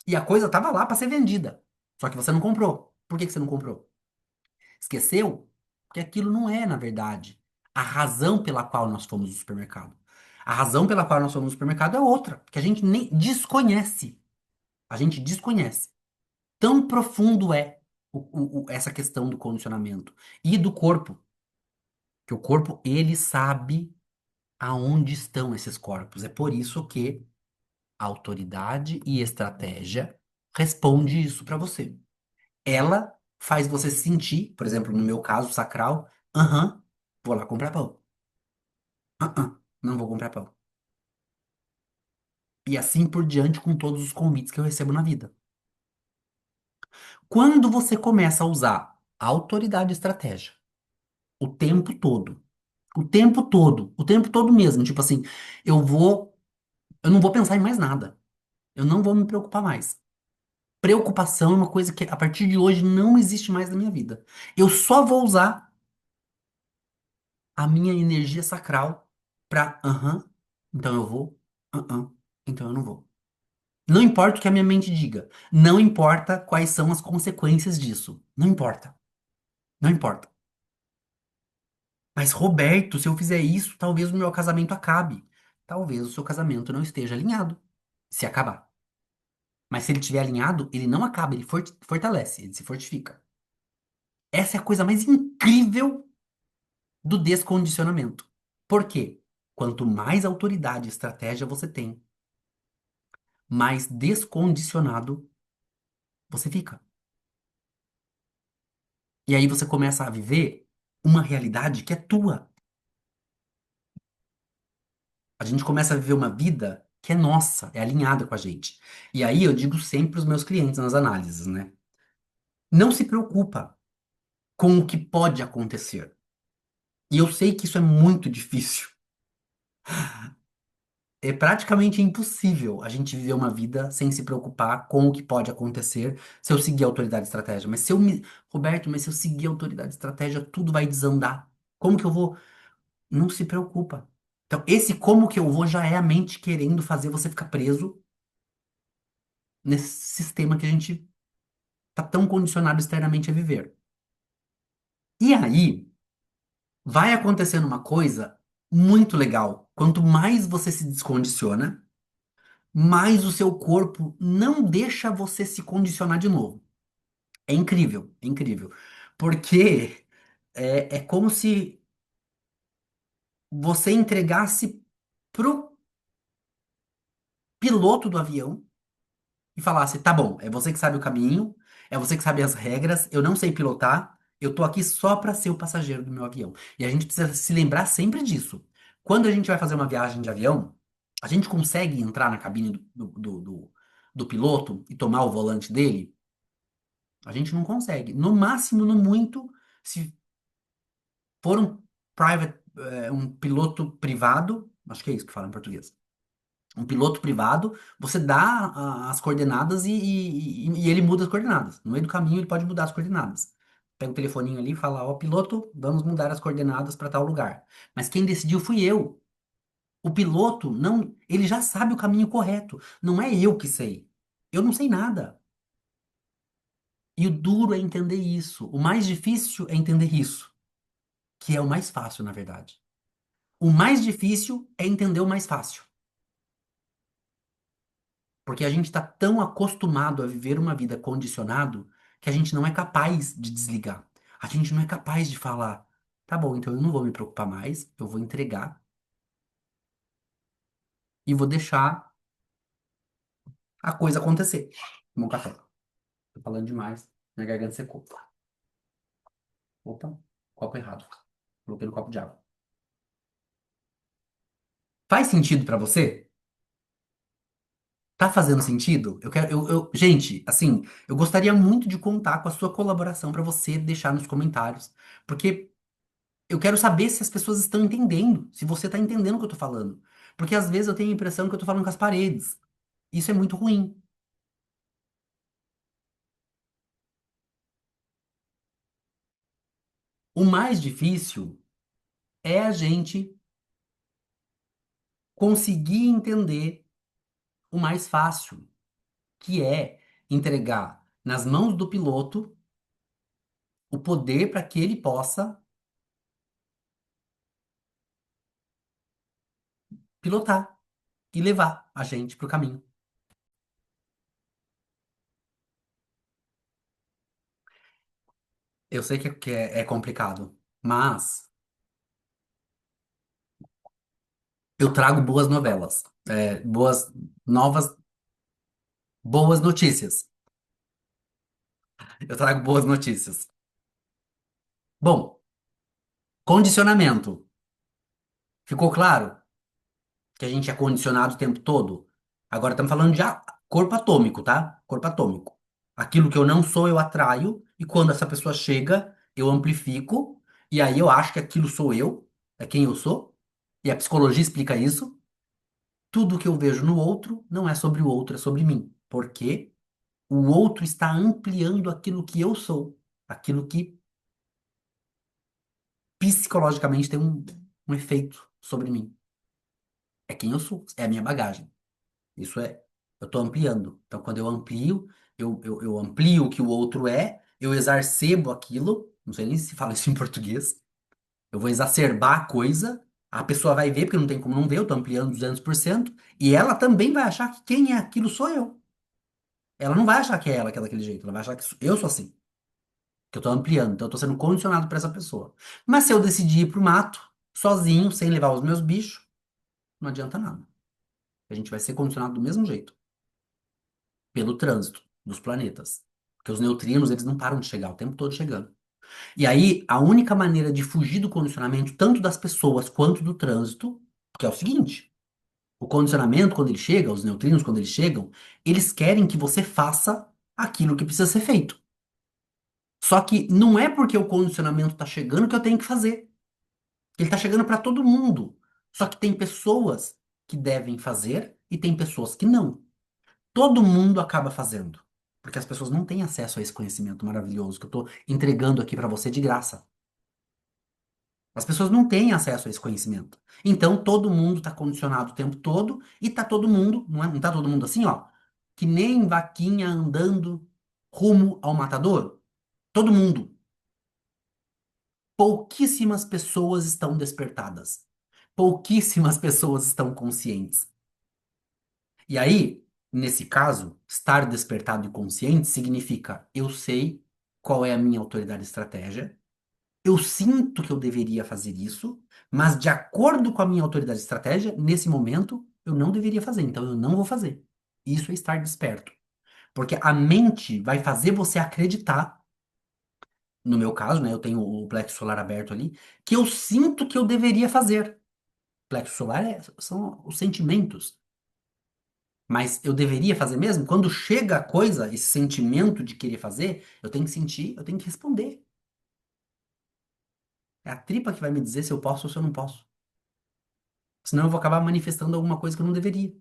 A: E a coisa tava lá para ser vendida. Só que você não comprou. Por que que você não comprou? Esqueceu? Porque aquilo não é, na verdade, a razão pela qual nós fomos no supermercado. A razão pela qual nós fomos no supermercado é outra, que a gente nem desconhece. A gente desconhece. Tão profundo é essa questão do condicionamento e do corpo, que o corpo ele sabe aonde estão esses corpos. É por isso que a autoridade e estratégia responde isso para você. Ela faz você sentir, por exemplo, no meu caso, sacral, aham, vou lá comprar pão. Não vou comprar pão. E assim por diante com todos os convites que eu recebo na vida. Quando você começa a usar a autoridade e estratégia o tempo todo mesmo, tipo assim, eu vou, eu não vou pensar em mais nada. Eu não vou me preocupar mais. Preocupação é uma coisa que a partir de hoje não existe mais na minha vida. Eu só vou usar a minha energia sacral pra, então eu vou, então eu não vou. Não importa o que a minha mente diga. Não importa quais são as consequências disso. Não importa. Não importa. Mas, Roberto, se eu fizer isso, talvez o meu casamento acabe. Talvez o seu casamento não esteja alinhado. Se acabar. Mas se ele estiver alinhado, ele não acaba, ele fortalece, ele se fortifica. Essa é a coisa mais incrível do descondicionamento. Por quê? Quanto mais autoridade e estratégia você tem, mais descondicionado você fica. E aí você começa a viver uma realidade que é tua. A gente começa a viver uma vida que é nossa, é alinhada com a gente. E aí eu digo sempre para os meus clientes nas análises, né? Não se preocupa com o que pode acontecer. E eu sei que isso é muito difícil. É praticamente impossível a gente viver uma vida sem se preocupar com o que pode acontecer se eu seguir a autoridade e estratégia. Mas se eu me. Roberto, mas se eu seguir a autoridade e estratégia, tudo vai desandar. Como que eu vou? Não se preocupa. Então, esse como que eu vou já é a mente querendo fazer você ficar preso nesse sistema que a gente tá tão condicionado externamente a viver. E aí, vai acontecendo uma coisa muito legal. Quanto mais você se descondiciona, mais o seu corpo não deixa você se condicionar de novo. É incrível, é incrível. Porque é como se você entregasse pro piloto do avião e falasse: tá bom, é você que sabe o caminho, é você que sabe as regras, eu não sei pilotar, eu tô aqui só para ser o passageiro do meu avião. E a gente precisa se lembrar sempre disso. Quando a gente vai fazer uma viagem de avião, A gente consegue entrar na cabine do piloto e tomar o volante dele? A gente não consegue. No máximo, no muito, se for um um piloto privado, acho que é isso que fala em português. Um piloto privado, você dá as coordenadas e ele muda as coordenadas. No meio do caminho, ele pode mudar as coordenadas. Pega o telefoninho ali e fala: Ó, piloto, vamos mudar as coordenadas para tal lugar. Mas quem decidiu fui eu. O piloto não, ele já sabe o caminho correto. Não é eu que sei. Eu não sei nada. E o duro é entender isso. O mais difícil é entender isso, que é o mais fácil, na verdade. O mais difícil é entender o mais fácil. Porque a gente está tão acostumado a viver uma vida condicionado que a gente não é capaz de desligar. A gente não é capaz de falar, tá bom, então eu não vou me preocupar mais, eu vou entregar e vou deixar a coisa acontecer. Tomar um café. Tô falando demais, minha garganta secou. Opa, copo errado. Coloquei no copo de água. Faz sentido pra você? Tá fazendo sentido? Eu quero, gente, assim, eu gostaria muito de contar com a sua colaboração pra você deixar nos comentários, porque eu quero saber se as pessoas estão entendendo, se você está entendendo o que eu tô falando. Porque às vezes eu tenho a impressão que eu tô falando com as paredes. Isso é muito ruim. O mais difícil é a gente conseguir entender o mais fácil, que é entregar nas mãos do piloto o poder para que ele possa pilotar e levar a gente para o caminho. Eu sei que é complicado, mas eu trago boas novelas, boas novas, boas notícias. Eu trago boas notícias. Bom, condicionamento. Ficou claro que a gente é condicionado o tempo todo? Agora estamos falando de corpo atômico, tá? Corpo atômico. Aquilo que eu não sou, eu atraio, e quando essa pessoa chega, eu amplifico, e aí eu acho que aquilo sou eu, é quem eu sou, e a psicologia explica isso. Tudo que eu vejo no outro não é sobre o outro, é sobre mim. Porque o outro está ampliando aquilo que eu sou, aquilo que psicologicamente tem um efeito sobre mim. É quem eu sou, é a minha bagagem. Isso é, eu estou ampliando. Então, quando eu amplio, eu amplio o que o outro é, eu exacerbo aquilo, não sei nem se fala isso em português, eu vou exacerbar a coisa, a pessoa vai ver, porque não tem como não ver, eu estou ampliando 200%, e ela também vai achar que quem é aquilo sou eu. Ela não vai achar que é ela que é daquele jeito, ela vai achar que eu sou assim, que eu estou ampliando, então eu estou sendo condicionado por essa pessoa. Mas se eu decidir ir pro mato, sozinho, sem levar os meus bichos, não adianta nada. A gente vai ser condicionado do mesmo jeito, pelo trânsito dos planetas. Porque os neutrinos, eles não param de chegar, o tempo todo chegando. E aí, a única maneira de fugir do condicionamento, tanto das pessoas quanto do trânsito, que é o seguinte: o condicionamento, quando ele chega, os neutrinos, quando eles chegam, eles querem que você faça aquilo que precisa ser feito. Só que não é porque o condicionamento está chegando que eu tenho que fazer. Ele está chegando para todo mundo. Só que tem pessoas que devem fazer e tem pessoas que não. Todo mundo acaba fazendo. Porque as pessoas não têm acesso a esse conhecimento maravilhoso que eu estou entregando aqui para você de graça. As pessoas não têm acesso a esse conhecimento. Então, todo mundo está condicionado o tempo todo e tá todo mundo, não tá todo mundo assim, ó, que nem vaquinha andando rumo ao matadouro. Todo mundo. Pouquíssimas pessoas estão despertadas. Pouquíssimas pessoas estão conscientes. E aí, nesse caso, estar despertado e consciente significa eu sei qual é a minha autoridade e estratégia, eu sinto que eu deveria fazer isso, mas de acordo com a minha autoridade e estratégia, nesse momento, eu não deveria fazer, então eu não vou fazer. Isso é estar desperto. Porque a mente vai fazer você acreditar, no meu caso, né, eu tenho o plexo solar aberto ali, que eu sinto que eu deveria fazer. Plexo solar são os sentimentos. Mas eu deveria fazer mesmo? Quando chega a coisa, esse sentimento de querer fazer, eu tenho que sentir, eu tenho que responder. É a tripa que vai me dizer se eu posso ou se eu não posso. Senão eu vou acabar manifestando alguma coisa que eu não deveria.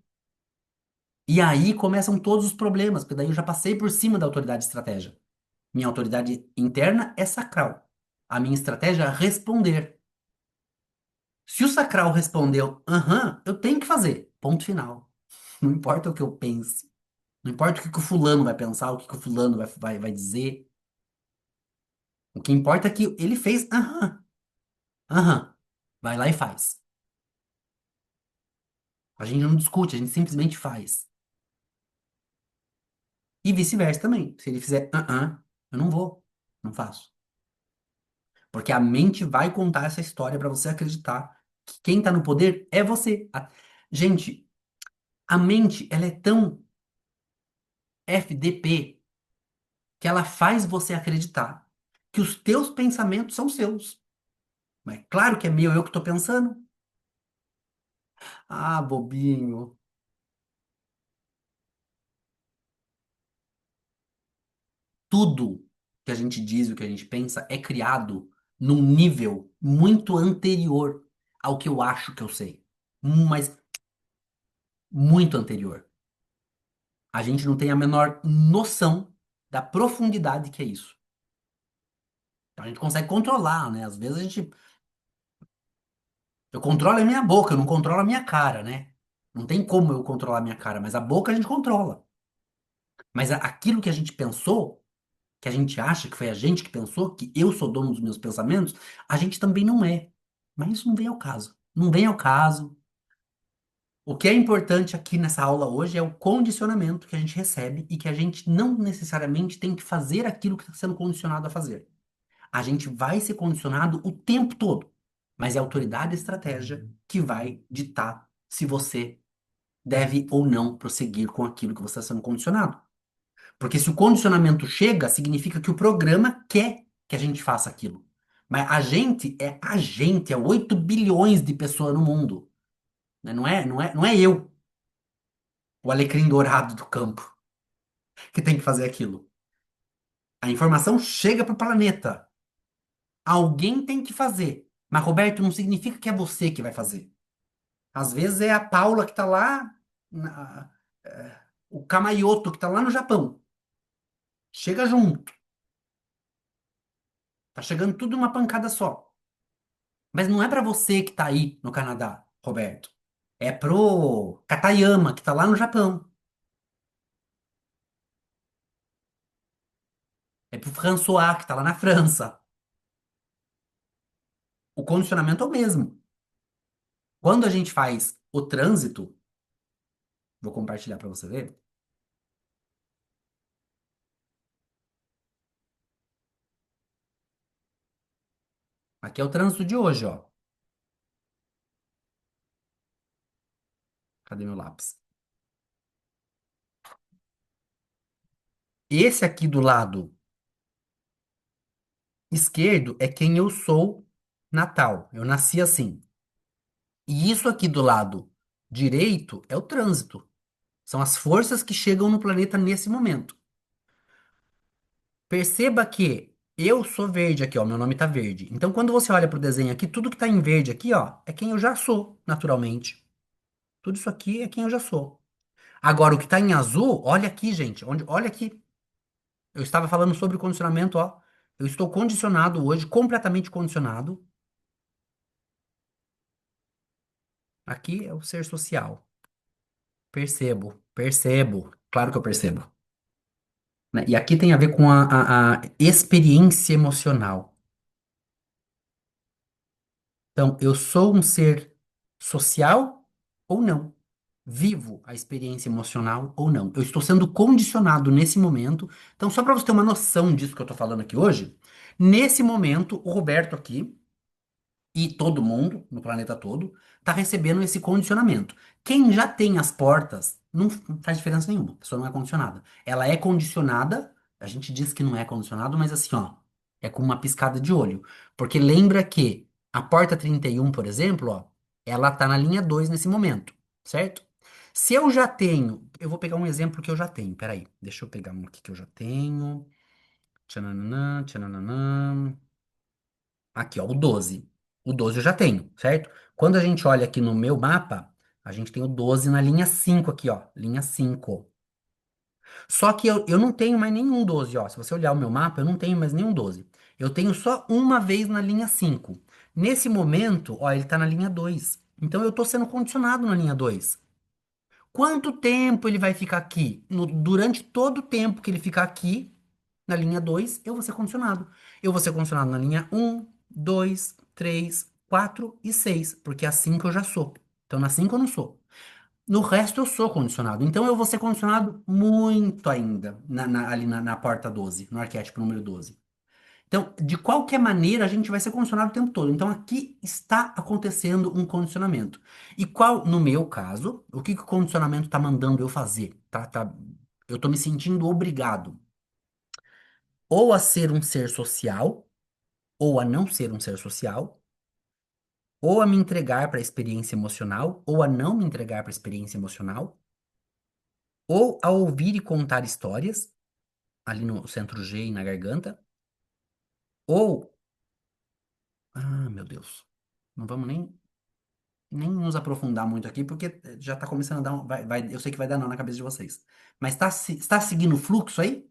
A: E aí começam todos os problemas, porque daí eu já passei por cima da autoridade de estratégia. Minha autoridade interna é sacral. A minha estratégia é responder. Se o sacral respondeu, aham, eu tenho que fazer. Ponto final. Não importa o que eu pense. Não importa o que que o fulano vai pensar, o que que o fulano vai dizer. O que importa é que ele fez, aham, aham. Vai lá e faz. A gente não discute, a gente simplesmente faz. E vice-versa também. Se ele fizer, aham, eu não vou, não faço. Porque a mente vai contar essa história para você acreditar que quem tá no poder é você. Gente, a mente, ela é tão FDP que ela faz você acreditar que os teus pensamentos são seus. Mas claro que é meu, eu que tô pensando. Ah, bobinho. Tudo que a gente diz e o que a gente pensa é criado num nível muito anterior ao que eu acho que eu sei. Mas muito anterior. A gente não tem a menor noção da profundidade que é isso. Então a gente consegue controlar, né? Às vezes a gente. Eu controlo a minha boca, eu não controlo a minha cara, né? Não tem como eu controlar a minha cara, mas a boca a gente controla. Mas aquilo que a gente pensou, que a gente acha que foi a gente que pensou, que eu sou dono dos meus pensamentos, a gente também não é. Mas isso não vem ao caso. Não vem ao caso. O que é importante aqui nessa aula hoje é o condicionamento que a gente recebe e que a gente não necessariamente tem que fazer aquilo que está sendo condicionado a fazer. A gente vai ser condicionado o tempo todo, mas é a autoridade e a estratégia que vai ditar se você deve ou não prosseguir com aquilo que você está sendo condicionado. Porque se o condicionamento chega, significa que o programa quer que a gente faça aquilo. Mas a gente, é 8 bilhões de pessoas no mundo. Né? Não é eu, o alecrim dourado do campo, que tem que fazer aquilo. A informação chega para o planeta. Alguém tem que fazer. Mas, Roberto, não significa que é você que vai fazer. Às vezes é a Paula que está lá, o Kamayoto que está lá no Japão. Chega junto. Tá chegando tudo numa pancada só. Mas não é para você que tá aí no Canadá, Roberto. É pro Katayama, que tá lá no Japão. É pro François, que tá lá na França. O condicionamento é o mesmo. Quando a gente faz o trânsito, vou compartilhar para você ver. Aqui é o trânsito de hoje, ó. Cadê meu lápis? Esse aqui do lado esquerdo é quem eu sou natal. Eu nasci assim. E isso aqui do lado direito é o trânsito. São as forças que chegam no planeta nesse momento. Perceba que eu sou verde aqui, ó, meu nome tá verde. Então, quando você olha pro desenho aqui, tudo que tá em verde aqui, ó, é quem eu já sou, naturalmente. Tudo isso aqui é quem eu já sou. Agora, o que tá em azul, olha aqui, gente, olha aqui. Eu estava falando sobre o condicionamento, ó. Eu estou condicionado hoje, completamente condicionado. Aqui é o ser social. Percebo, percebo. Claro que eu percebo. Né? E aqui tem a ver com a experiência emocional. Então, eu sou um ser social ou não? Vivo a experiência emocional ou não? Eu estou sendo condicionado nesse momento. Então, só para você ter uma noção disso que eu estou falando aqui hoje, nesse momento, o Roberto aqui e todo mundo no planeta todo está recebendo esse condicionamento. Quem já tem as portas, não faz diferença nenhuma. A pessoa não é condicionada. Ela é condicionada, a gente diz que não é condicionado, mas assim, ó, é com uma piscada de olho. Porque lembra que a porta 31, por exemplo, ó, ela está na linha 2 nesse momento, certo? Se eu já tenho, eu vou pegar um exemplo que eu já tenho, peraí, deixa eu pegar um aqui que eu já tenho. Tchananã, tchananã. Aqui, ó, o 12. O 12 eu já tenho, certo? Quando a gente olha aqui no meu mapa, a gente tem o 12 na linha 5 aqui, ó, linha 5. Só que eu não tenho mais nenhum 12, ó. Se você olhar o meu mapa, eu não tenho mais nenhum 12. Eu tenho só uma vez na linha 5. Nesse momento, ó, ele tá na linha 2. Então eu tô sendo condicionado na linha 2. Quanto tempo ele vai ficar aqui? Durante todo o tempo que ele ficar aqui, na linha 2, eu vou ser condicionado. Eu vou ser condicionado na linha um, 2, 3, 4 e 6, porque é assim que eu já sou. Então, na 5 eu não sou. No resto eu sou condicionado. Então eu vou ser condicionado muito ainda ali na porta 12, no arquétipo número 12. Então, de qualquer maneira, a gente vai ser condicionado o tempo todo. Então, aqui está acontecendo um condicionamento. E qual, no meu caso, o que que o condicionamento está mandando eu fazer? Eu estou me sentindo obrigado ou a ser um ser social, ou a não ser um ser social, ou a me entregar para a experiência emocional, ou a não me entregar para a experiência emocional, ou a ouvir e contar histórias, ali no centro G e na garganta, ou. Ah, meu Deus. Não vamos nem nos aprofundar muito aqui, porque já tá começando a dar. Eu sei que vai dar não na cabeça de vocês. Mas está seguindo o fluxo aí?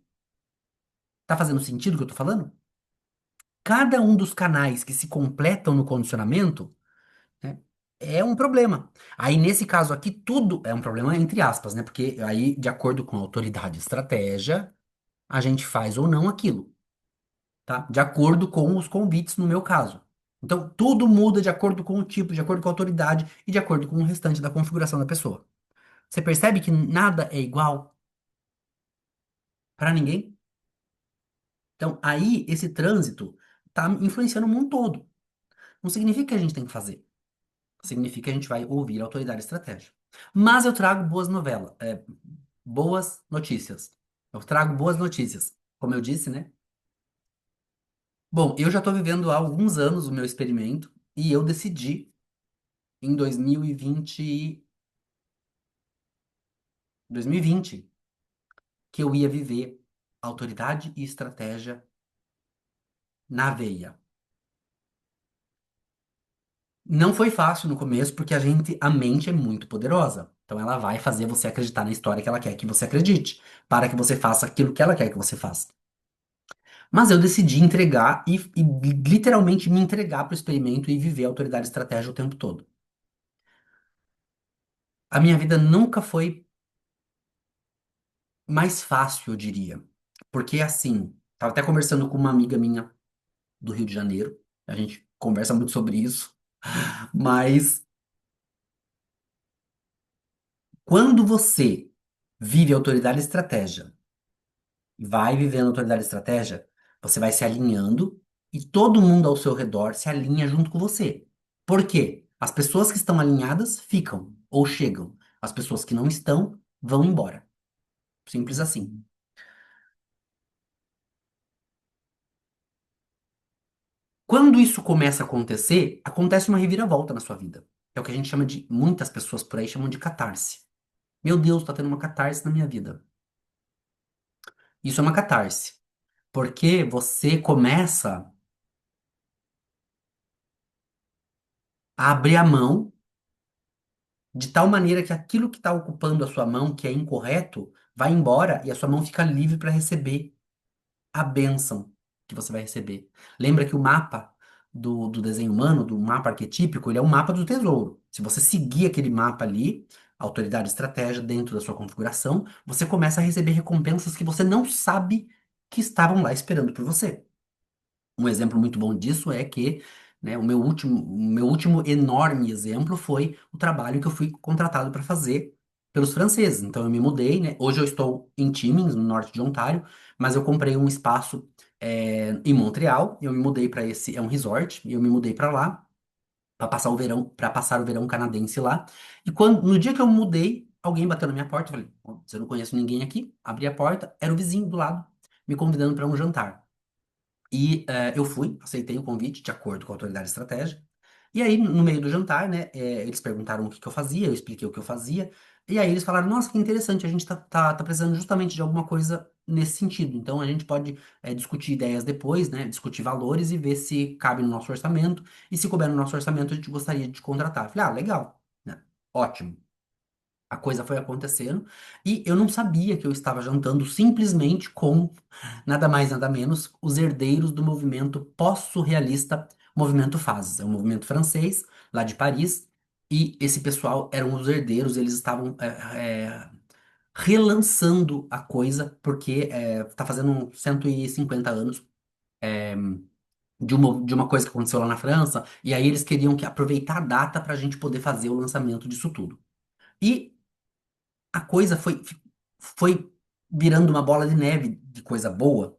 A: Tá fazendo sentido o que eu tô falando? Cada um dos canais que se completam no condicionamento, né, é um problema. Aí, nesse caso aqui, tudo é um problema, entre aspas, né? Porque aí, de acordo com a autoridade e estratégia, a gente faz ou não aquilo, tá? De acordo com os convites, no meu caso. Então, tudo muda de acordo com o tipo, de acordo com a autoridade e de acordo com o restante da configuração da pessoa. Você percebe que nada é igual para ninguém? Então, aí, esse trânsito tá influenciando o mundo todo. Não significa que a gente tem que fazer. Significa que a gente vai ouvir a autoridade e estratégia. Mas eu trago boas novelas, boas notícias. Eu trago boas notícias. Como eu disse, né? Bom, eu já estou vivendo há alguns anos o meu experimento e eu decidi em 2020 que eu ia viver autoridade e estratégia na veia. Não foi fácil no começo, porque a mente é muito poderosa. Então ela vai fazer você acreditar na história que ela quer que você acredite, para que você faça aquilo que ela quer que você faça. Mas eu decidi entregar e literalmente me entregar para o experimento e viver a autoridade e estratégia o tempo todo. A minha vida nunca foi mais fácil, eu diria. Porque assim, tava até conversando com uma amiga minha do Rio de Janeiro, a gente conversa muito sobre isso, mas quando você vive autoridade e estratégia, vai vivendo autoridade e estratégia, você vai se alinhando e todo mundo ao seu redor se alinha junto com você. Por quê? As pessoas que estão alinhadas ficam ou chegam. As pessoas que não estão vão embora. Simples assim. Quando isso começa a acontecer, acontece uma reviravolta na sua vida. É o que a gente chama de, muitas pessoas por aí chamam de catarse. Meu Deus, tá tendo uma catarse na minha vida. Isso é uma catarse, porque você começa a abrir a mão de tal maneira que aquilo que está ocupando a sua mão, que é incorreto, vai embora e a sua mão fica livre para receber a bênção que você vai receber. Lembra que o mapa do desenho humano, do mapa arquetípico, ele é um mapa do tesouro. Se você seguir aquele mapa ali, autoridade e estratégia dentro da sua configuração, você começa a receber recompensas que você não sabe que estavam lá esperando por você. Um exemplo muito bom disso é que, né, o meu último enorme exemplo foi o trabalho que eu fui contratado para fazer pelos franceses. Então eu me mudei, né? Hoje eu estou em Timmins, no norte de Ontário, mas eu comprei um espaço em Montreal. E eu me mudei para esse, é um resort, e eu me mudei para lá para passar o verão canadense lá. E no dia que eu mudei, alguém bateu na minha porta. Eu falei: "Ó, você não conhece ninguém aqui?" Abri a porta, era o vizinho do lado, me convidando para um jantar. E eu fui, aceitei o convite de acordo com a autoridade estratégica. E aí, no meio do jantar, né, eles perguntaram o que que eu fazia, eu expliquei o que eu fazia, e aí eles falaram, nossa, que interessante, a gente tá precisando justamente de alguma coisa nesse sentido. Então, a gente pode discutir ideias depois, né, discutir valores e ver se cabe no nosso orçamento, e se couber no nosso orçamento, a gente gostaria de te contratar. Eu falei, ah, legal, né, ótimo. A coisa foi acontecendo, e eu não sabia que eu estava jantando simplesmente com nada mais, nada menos, os herdeiros do movimento pós-surrealista, Movimento Fazes. É um movimento francês, lá de Paris, e esse pessoal eram os herdeiros, eles estavam relançando a coisa, porque tá fazendo 150 anos de uma coisa que aconteceu lá na França, e aí eles queriam que aproveitar a data para a gente poder fazer o lançamento disso tudo. E a coisa foi virando uma bola de neve de coisa boa,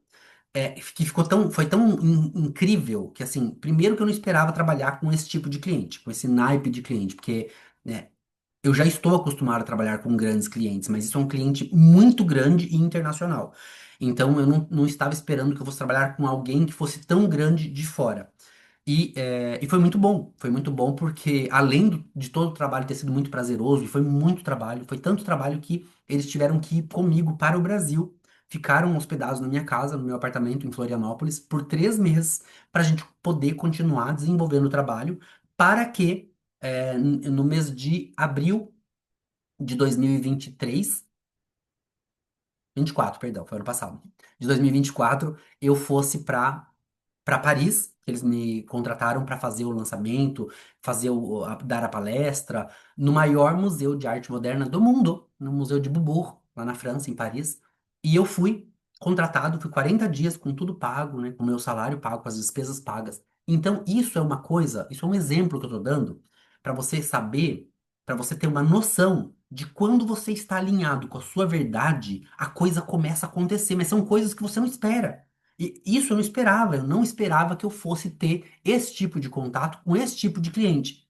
A: que foi tão incrível que, assim, primeiro que eu não esperava trabalhar com esse tipo de cliente, com esse naipe de cliente, porque, né, eu já estou acostumado a trabalhar com grandes clientes, mas isso é um cliente muito grande e internacional. Então, eu não estava esperando que eu fosse trabalhar com alguém que fosse tão grande de fora. E foi muito bom porque, além de todo o trabalho ter sido muito prazeroso, e foi muito trabalho, foi tanto trabalho que eles tiveram que ir comigo para o Brasil, ficaram hospedados na minha casa, no meu apartamento em Florianópolis, por 3 meses, para a gente poder continuar desenvolvendo o trabalho, para que, no mês de abril de 2023, 24, perdão, foi ano passado, de 2024, eu fosse para Paris, que eles me contrataram para fazer o lançamento, dar a palestra no maior museu de arte moderna do mundo, no Museu de Beaubourg, lá na França, em Paris. E eu fui contratado, fui 40 dias com tudo pago, né, com o meu salário pago, com as despesas pagas. Então, isso é uma coisa, isso é um exemplo que eu estou dando para você saber, para você ter uma noção de quando você está alinhado com a sua verdade, a coisa começa a acontecer, mas são coisas que você não espera. E isso eu não esperava que eu fosse ter esse tipo de contato com esse tipo de cliente,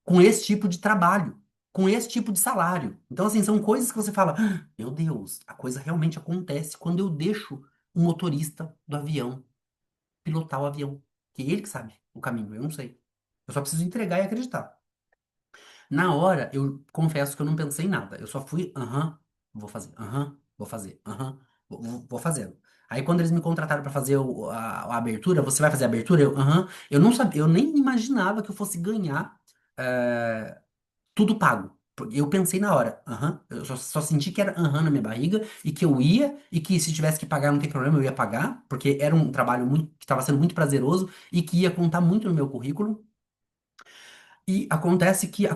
A: com esse tipo de trabalho, com esse tipo de salário. Então, assim, são coisas que você fala, "Ah, meu Deus, a coisa realmente acontece quando eu deixo o motorista do avião pilotar o avião, que é ele que sabe o caminho, eu não sei. Eu só preciso entregar e acreditar. Na hora, eu confesso que eu não pensei em nada. Eu só fui, aham, vou fazer, aham, vou fazer, aham, vou fazendo. Aí quando eles me contrataram para fazer a abertura, você vai fazer a abertura? Eu não sabia, eu nem imaginava que eu fosse ganhar eh, tudo pago. Eu pensei na hora, aham, eu só senti que era aham na minha barriga e que eu ia e que se tivesse que pagar não tem problema, eu ia pagar, porque era um trabalho que estava sendo muito prazeroso e que ia contar muito no meu currículo. E acontece que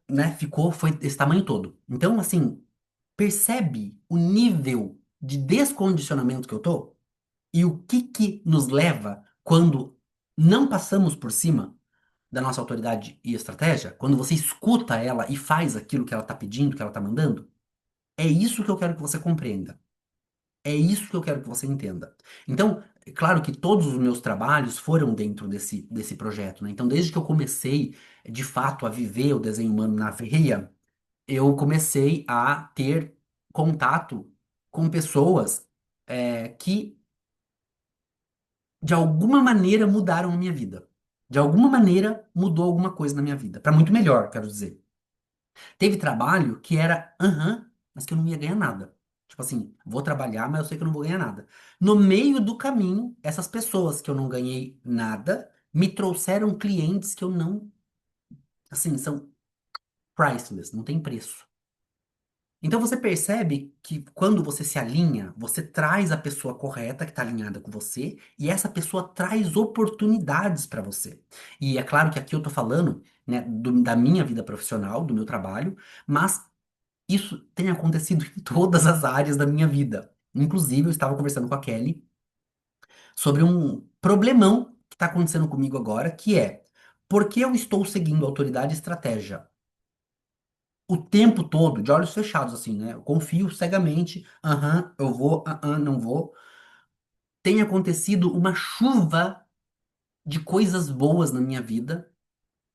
A: né, foi esse tamanho todo. Então, assim, percebe o nível de descondicionamento que eu tô? E o que que nos leva quando não passamos por cima da nossa autoridade e estratégia? Quando você escuta ela e faz aquilo que ela tá pedindo, que ela tá mandando? É isso que eu quero que você compreenda. É isso que eu quero que você entenda. Então, é claro que todos os meus trabalhos foram dentro desse projeto, né? Então, desde que eu comecei, de fato, a viver o desenho humano na veia, eu comecei a ter contato com pessoas que, de alguma maneira, mudaram a minha vida. De alguma maneira, mudou alguma coisa na minha vida. Para muito melhor, quero dizer. Teve trabalho que era aham, mas que eu não ia ganhar nada. Tipo assim, vou trabalhar, mas eu sei que eu não vou ganhar nada. No meio do caminho, essas pessoas que eu não ganhei nada me trouxeram clientes que eu não, assim, são priceless, não tem preço. Então você percebe que quando você se alinha, você traz a pessoa correta que está alinhada com você e essa pessoa traz oportunidades para você. E é claro que aqui eu tô falando, né, da minha vida profissional, do meu trabalho, mas isso tem acontecido em todas as áreas da minha vida. Inclusive, eu estava conversando com a Kelly sobre um problemão que está acontecendo comigo agora, que é por que eu estou seguindo autoridade e estratégia o tempo todo, de olhos fechados, assim, né? Eu confio cegamente, aham, eu vou, aham, não vou. Tem acontecido uma chuva de coisas boas na minha vida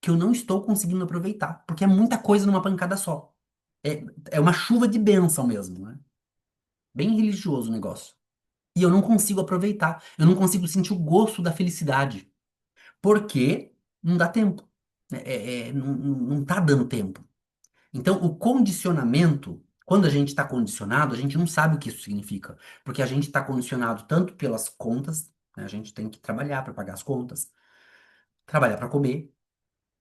A: que eu não estou conseguindo aproveitar, porque é muita coisa numa pancada só. É, é uma chuva de bênção mesmo, né? Bem religioso o negócio. E eu não consigo aproveitar. Eu não consigo sentir o gosto da felicidade. Por quê? Não dá tempo. Não tá dando tempo. Então, o condicionamento, quando a gente está condicionado, a gente não sabe o que isso significa. Porque a gente está condicionado tanto pelas contas, né, a gente tem que trabalhar para pagar as contas, trabalhar para comer,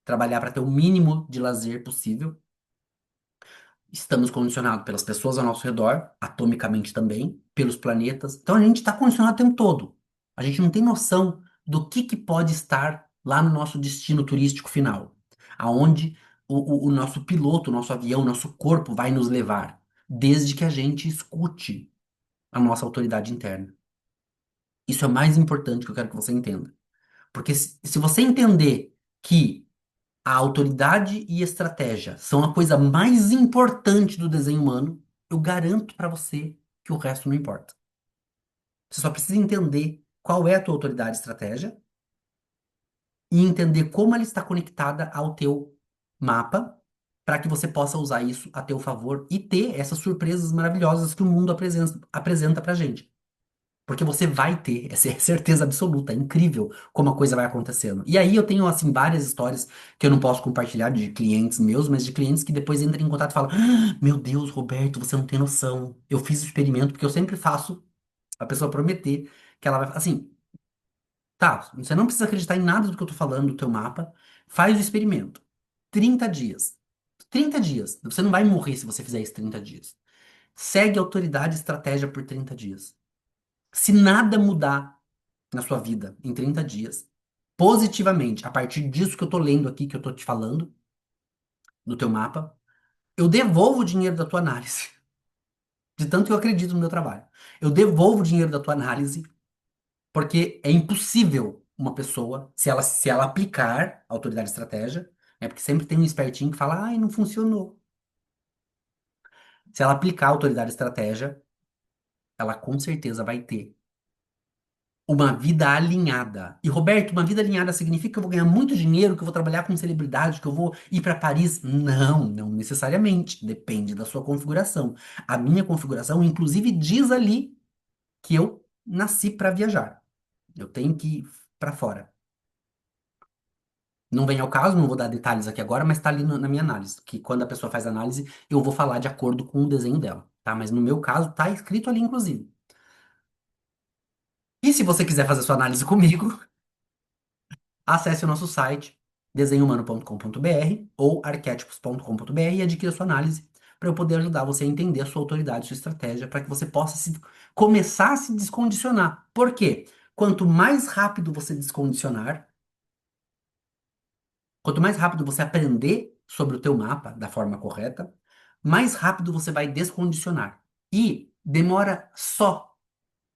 A: trabalhar para ter o mínimo de lazer possível. Estamos condicionados pelas pessoas ao nosso redor, atomicamente também, pelos planetas. Então a gente está condicionado o tempo todo. A gente não tem noção do que pode estar lá no nosso destino turístico final, aonde o nosso piloto, o nosso avião, o nosso corpo vai nos levar, desde que a gente escute a nossa autoridade interna. Isso é o mais importante que eu quero que você entenda. Porque se você entender que a autoridade e estratégia são a coisa mais importante do desenho humano, eu garanto pra você que o resto não importa. Você só precisa entender qual é a tua autoridade e estratégia e entender como ela está conectada ao teu mapa para que você possa usar isso a teu favor e ter essas surpresas maravilhosas que o mundo apresenta pra gente. Porque você vai ter, essa é certeza absoluta, é incrível como a coisa vai acontecendo. E aí eu tenho, assim, várias histórias que eu não posso compartilhar de clientes meus, mas de clientes que depois entram em contato e falam: "Ah, meu Deus, Roberto, você não tem noção. Eu fiz o experimento", porque eu sempre faço a pessoa prometer que ela vai, assim, tá, você não precisa acreditar em nada do que eu tô falando do teu mapa, faz o experimento. 30 dias. 30 dias. Você não vai morrer se você fizer isso 30 dias. Segue autoridade e estratégia por 30 dias. Se nada mudar na sua vida em 30 dias, positivamente, a partir disso que eu tô lendo aqui, que eu tô te falando, no teu mapa, eu devolvo o dinheiro da tua análise, de tanto que eu acredito no meu trabalho. Eu devolvo o dinheiro da tua análise, porque é impossível uma pessoa, se ela aplicar a autoridade e estratégia, né, porque sempre tem um espertinho que fala: "Ai, não funcionou". Se ela aplicar a autoridade e estratégia, ela com certeza vai ter uma vida alinhada. E, Roberto, uma vida alinhada significa que eu vou ganhar muito dinheiro, que eu vou trabalhar com celebridade, que eu vou ir para Paris? Não, não necessariamente. Depende da sua configuração. A minha configuração, inclusive, diz ali que eu nasci para viajar. Eu tenho que ir para fora. Não vem ao caso, não vou dar detalhes aqui agora, mas está ali na minha análise, que quando a pessoa faz análise, eu vou falar de acordo com o desenho dela, tá? Mas no meu caso, tá escrito ali, inclusive. E se você quiser fazer sua análise comigo, acesse o nosso site desenhumano.com.br ou arquétipos.com.br e adquira sua análise para eu poder ajudar você a entender a sua autoridade, sua estratégia, para que você possa começar a se descondicionar. Por quê? Quanto mais rápido você descondicionar, quanto mais rápido você aprender sobre o teu mapa da forma correta, mais rápido você vai descondicionar. E demora só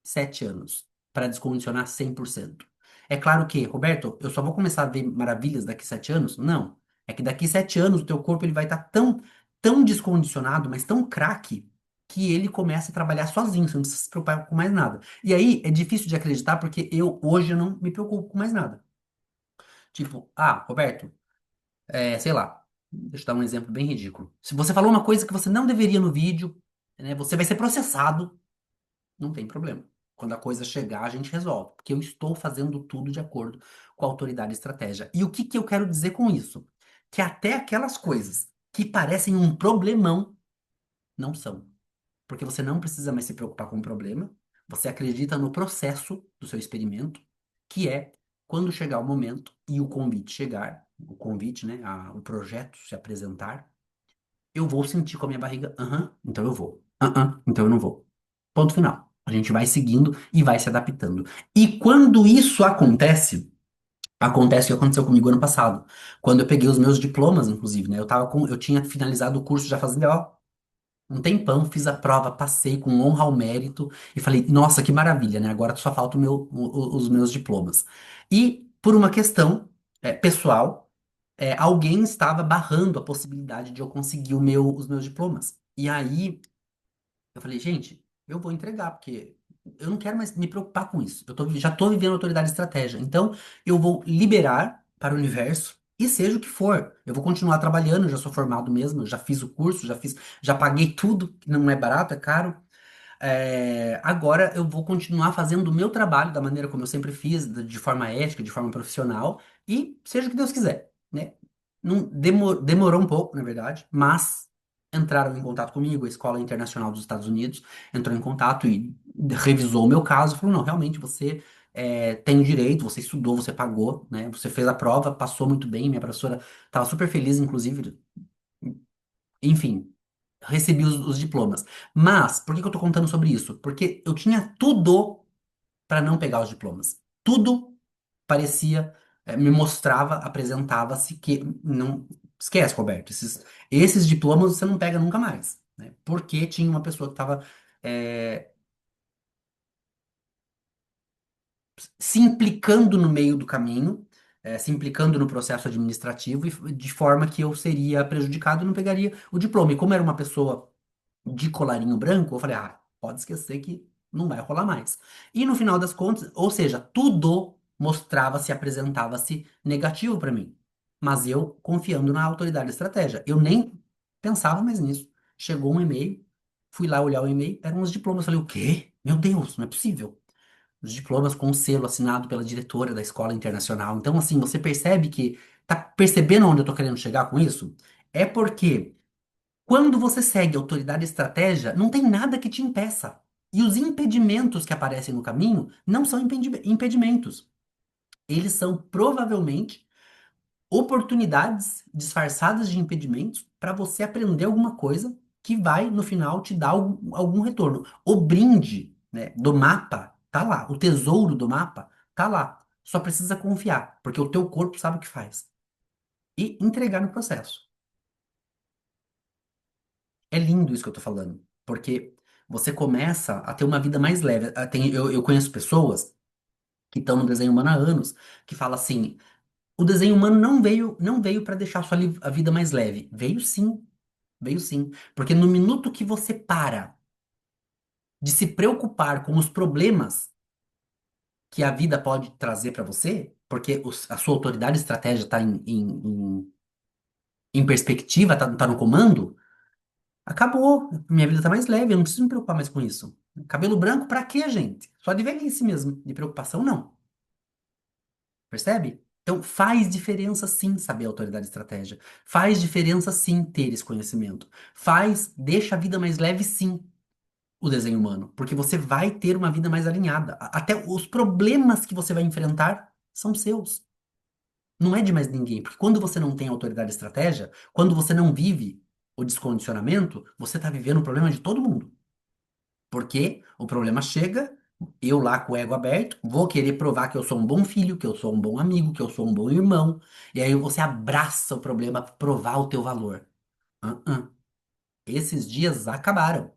A: 7 anos para descondicionar 100%. É claro que, Roberto, eu só vou começar a ver maravilhas daqui 7 anos? Não. É que daqui 7 anos o teu corpo ele vai estar tão descondicionado, mas tão craque, que ele começa a trabalhar sozinho, você não precisa se preocupar com mais nada. E aí é difícil de acreditar porque hoje eu não me preocupo com mais nada. Tipo, Roberto, sei lá, deixa eu dar um exemplo bem ridículo. Se você falou uma coisa que você não deveria no vídeo, né, você vai ser processado. Não tem problema. Quando a coisa chegar, a gente resolve. Porque eu estou fazendo tudo de acordo com a autoridade e estratégia. E o que que eu quero dizer com isso? Que até aquelas coisas que parecem um problemão, não são. Porque você não precisa mais se preocupar com o problema. Você acredita no processo do seu experimento, que é quando chegar o momento e o convite chegar, o convite, né, o projeto se apresentar, eu vou sentir com a minha barriga, aham, então eu vou. Aham, então eu não vou. Ponto final. A gente vai seguindo e vai se adaptando. E quando isso acontece, acontece o que aconteceu comigo ano passado. Quando eu peguei os meus diplomas, inclusive, né? Eu tinha finalizado o curso já fazia, ó, um tempão, fiz a prova, passei com honra ao mérito e falei, nossa, que maravilha, né? Agora só faltam os meus diplomas. E por uma questão, pessoal, alguém estava barrando a possibilidade de eu conseguir os meus diplomas. E aí eu falei, gente, eu vou entregar, porque eu não quero mais me preocupar com isso. Já tô vivendo autoridade e estratégia. Então, eu vou liberar para o universo e seja o que for. Eu vou continuar trabalhando, eu já sou formado mesmo, eu já fiz o curso, já paguei tudo, que não é barato, é caro. Agora eu vou continuar fazendo o meu trabalho da maneira como eu sempre fiz, de forma ética, de forma profissional, e seja o que Deus quiser, né? Não, demorou um pouco, na verdade, mas entraram em contato comigo, a Escola Internacional dos Estados Unidos entrou em contato e revisou o meu caso, falou, não, realmente você tem o direito, você estudou, você pagou, né? Você fez a prova, passou muito bem, minha professora estava super feliz, inclusive, enfim, recebi os diplomas. Mas, por que que eu tô contando sobre isso? Porque eu tinha tudo para não pegar os diplomas. Tudo parecia, me mostrava, apresentava-se que não. Esquece, Roberto, esses diplomas você não pega nunca mais, né? Porque tinha uma pessoa que estava se implicando no meio do caminho, se implicando no processo administrativo, e de forma que eu seria prejudicado e não pegaria o diploma. E como era uma pessoa de colarinho branco, eu falei, ah, pode esquecer que não vai rolar mais. E no final das contas, ou seja, tudo mostrava-se, apresentava-se negativo para mim. Mas eu confiando na autoridade da estratégia. Eu nem pensava mais nisso. Chegou um e-mail, fui lá olhar o e-mail, eram os diplomas. Eu falei, o quê? Meu Deus, não é possível. Os diplomas com selo assinado pela diretora da escola internacional. Então, assim, você percebe que. Tá percebendo onde eu tô querendo chegar com isso? É porque quando você segue autoridade e estratégia, não tem nada que te impeça. E os impedimentos que aparecem no caminho não são impedimentos. Eles são provavelmente oportunidades disfarçadas de impedimentos para você aprender alguma coisa que vai, no final, te dar algum retorno. O brinde, né, do mapa tá lá. O tesouro do mapa tá lá. Só precisa confiar, porque o teu corpo sabe o que faz. E entregar no processo. É lindo isso que eu tô falando, porque você começa a ter uma vida mais leve. Eu conheço pessoas que estão no desenho humano há anos, que falam assim: o desenho humano não veio para deixar a vida mais leve. Veio sim. Porque no minuto que você para de se preocupar com os problemas que a vida pode trazer para você, porque a sua autoridade e estratégia está em perspectiva, tá no comando. Acabou. Minha vida tá mais leve, eu não preciso me preocupar mais com isso. Cabelo branco pra quê, gente? Só de velhice mesmo. De preocupação, não. Percebe? Então faz diferença sim saber a autoridade e estratégia. Faz diferença sim ter esse conhecimento. Deixa a vida mais leve sim, o desenho humano. Porque você vai ter uma vida mais alinhada. Até os problemas que você vai enfrentar são seus. Não é de mais ninguém. Porque quando você não tem autoridade e estratégia, quando você não vive o descondicionamento, você tá vivendo o problema de todo mundo. Porque o problema chega, eu lá com o ego aberto, vou querer provar que eu sou um bom filho, que eu sou um bom amigo, que eu sou um bom irmão. E aí você abraça o problema para provar o teu valor. Uh-uh. Esses dias acabaram.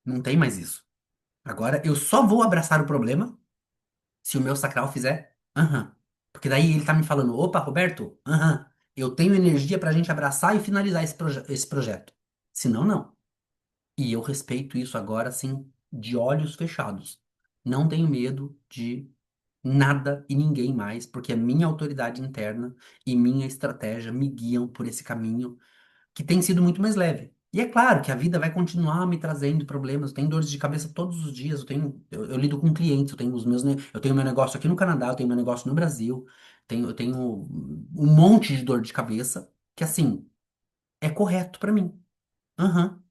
A: Não tem mais isso. Agora eu só vou abraçar o problema se o meu sacral fizer. Aham. Porque daí ele tá me falando, opa, Roberto, aham, eu tenho energia pra gente abraçar e finalizar esse projeto. Senão, não. E eu respeito isso agora, assim, de olhos fechados. Não tenho medo de nada e ninguém mais, porque a minha autoridade interna e minha estratégia me guiam por esse caminho que tem sido muito mais leve. E é claro que a vida vai continuar me trazendo problemas. Eu tenho dores de cabeça todos os dias. Eu lido com clientes, eu tenho meu negócio aqui no Canadá, eu tenho meu negócio no Brasil. Eu tenho um monte de dor de cabeça que, assim, é correto pra mim. Aham.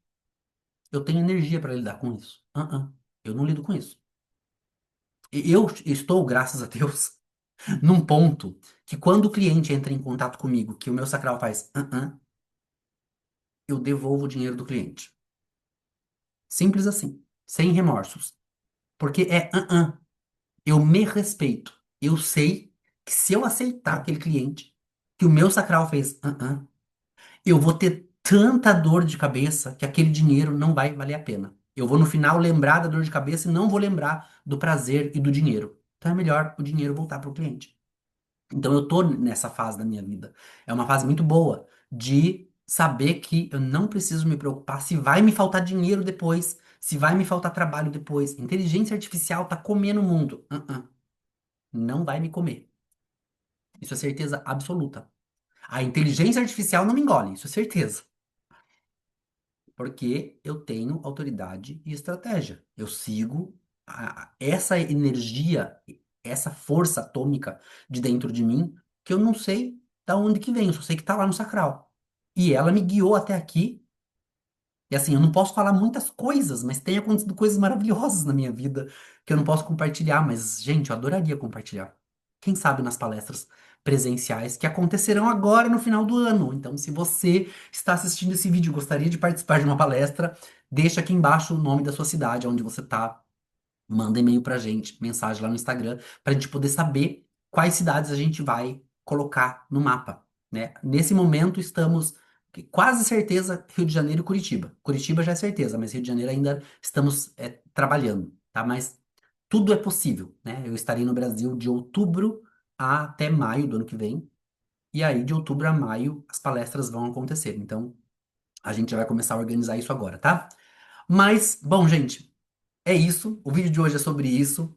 A: Eu tenho energia para lidar com isso. Eu não lido com isso. Eu estou, graças a Deus, num ponto que quando o cliente entra em contato comigo, que o meu sacral faz, eu devolvo o dinheiro do cliente. Simples assim, sem remorsos. Porque eu me respeito. Eu sei que se eu aceitar aquele cliente, que o meu sacral fez, eu vou ter tanta dor de cabeça que aquele dinheiro não vai valer a pena. Eu vou no final lembrar da dor de cabeça e não vou lembrar do prazer e do dinheiro. Então é melhor o dinheiro voltar para o cliente. Então eu tô nessa fase da minha vida. É uma fase muito boa de saber que eu não preciso me preocupar se vai me faltar dinheiro depois, se vai me faltar trabalho depois. Inteligência artificial tá comendo o mundo. Não vai me comer. Isso é certeza absoluta. A inteligência artificial não me engole, isso é certeza. Porque eu tenho autoridade e estratégia. Eu sigo essa energia, essa força atômica de dentro de mim, que eu não sei da onde que vem, eu só sei que tá lá no sacral. E ela me guiou até aqui. E assim, eu não posso falar muitas coisas, mas tem acontecido coisas maravilhosas na minha vida que eu não posso compartilhar, mas, gente, eu adoraria compartilhar. Quem sabe nas palestras presenciais que acontecerão agora no final do ano. Então, se você está assistindo esse vídeo e gostaria de participar de uma palestra, deixa aqui embaixo o nome da sua cidade, onde você está. Manda e-mail pra gente, mensagem lá no Instagram, pra gente poder saber quais cidades a gente vai colocar no mapa, né? Nesse momento estamos quase certeza Rio de Janeiro e Curitiba. Curitiba já é certeza, mas Rio de Janeiro ainda estamos trabalhando, tá? Mas tudo é possível, né? Eu estarei no Brasil de outubro até maio do ano que vem, e aí de outubro a maio as palestras vão acontecer. Então a gente já vai começar a organizar isso agora, tá? Mas, bom, gente. É isso, o vídeo de hoje é sobre isso.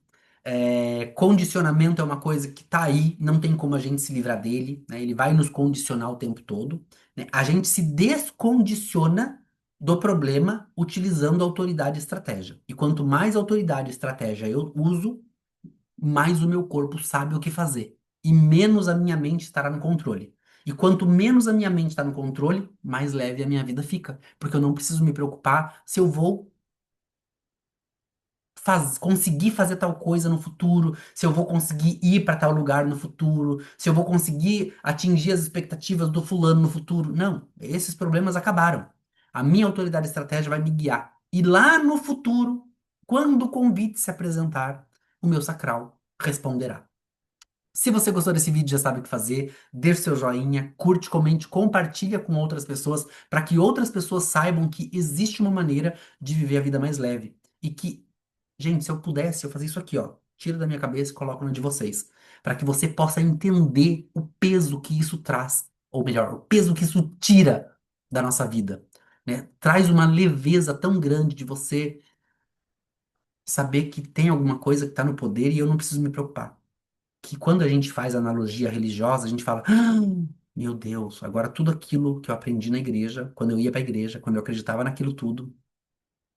A: Condicionamento é uma coisa que tá aí, não tem como a gente se livrar dele, né? Ele vai nos condicionar o tempo todo, né? A gente se descondiciona do problema utilizando autoridade e estratégia. E quanto mais autoridade e estratégia eu uso, mais o meu corpo sabe o que fazer. E menos a minha mente estará no controle. E quanto menos a minha mente está no controle, mais leve a minha vida fica. Porque eu não preciso me preocupar se eu vou conseguir fazer tal coisa no futuro, se eu vou conseguir ir para tal lugar no futuro, se eu vou conseguir atingir as expectativas do fulano no futuro. Não, esses problemas acabaram. A minha autoridade e estratégia vai me guiar. E lá no futuro, quando o convite se apresentar, o meu sacral responderá. Se você gostou desse vídeo, já sabe o que fazer. Deixe seu joinha, curte, comente, compartilha com outras pessoas, para que outras pessoas saibam que existe uma maneira de viver a vida mais leve. E que, gente, se eu pudesse, eu fazia isso aqui, ó. Tiro da minha cabeça e coloco na de vocês. Para que você possa entender o peso que isso traz. Ou melhor, o peso que isso tira da nossa vida, né? Traz uma leveza tão grande de você saber que tem alguma coisa que está no poder e eu não preciso me preocupar. Que quando a gente faz analogia religiosa, a gente fala, meu Deus, agora tudo aquilo que eu aprendi na igreja, quando eu ia para a igreja, quando eu acreditava naquilo tudo,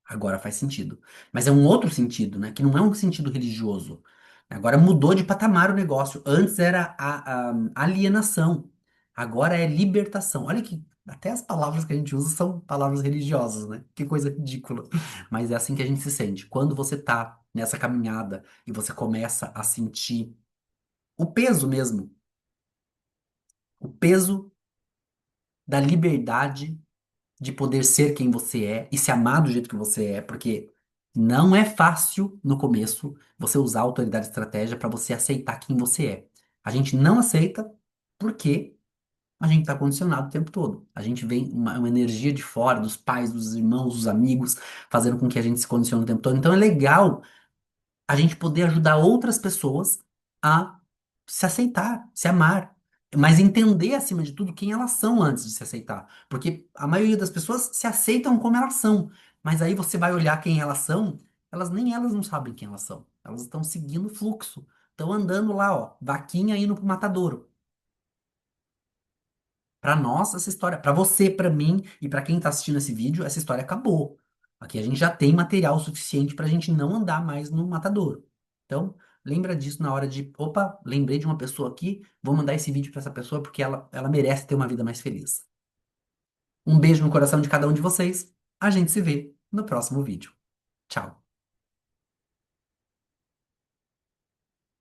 A: agora faz sentido. Mas é um outro sentido, né? Que não é um sentido religioso. Agora mudou de patamar o negócio. Antes era a alienação, agora é libertação. Olha que até as palavras que a gente usa são palavras religiosas, né? Que coisa ridícula. Mas é assim que a gente se sente. Quando você tá nessa caminhada e você começa a sentir o peso mesmo, o peso da liberdade de poder ser quem você é e se amar do jeito que você é, porque não é fácil no começo você usar autoridade e estratégia para você aceitar quem você é. A gente não aceita porque a gente está condicionado o tempo todo. A gente vem uma energia de fora, dos pais, dos irmãos, dos amigos, fazendo com que a gente se condicione o tempo todo. Então é legal a gente poder ajudar outras pessoas a se aceitar, se amar, mas entender acima de tudo quem elas são antes de se aceitar, porque a maioria das pessoas se aceitam como elas são, mas aí você vai olhar quem elas são, elas não sabem quem elas são, elas estão seguindo o fluxo, estão andando lá, ó, vaquinha indo pro matadouro. Pra nós, essa história, pra você, pra mim e pra quem tá assistindo esse vídeo, essa história acabou. Aqui a gente já tem material suficiente pra gente não andar mais no matadouro. Então, lembra disso na hora de, opa, lembrei de uma pessoa aqui, vou mandar esse vídeo pra essa pessoa porque ela merece ter uma vida mais feliz. Um beijo no coração de cada um de vocês. A gente se vê no próximo vídeo. Tchau.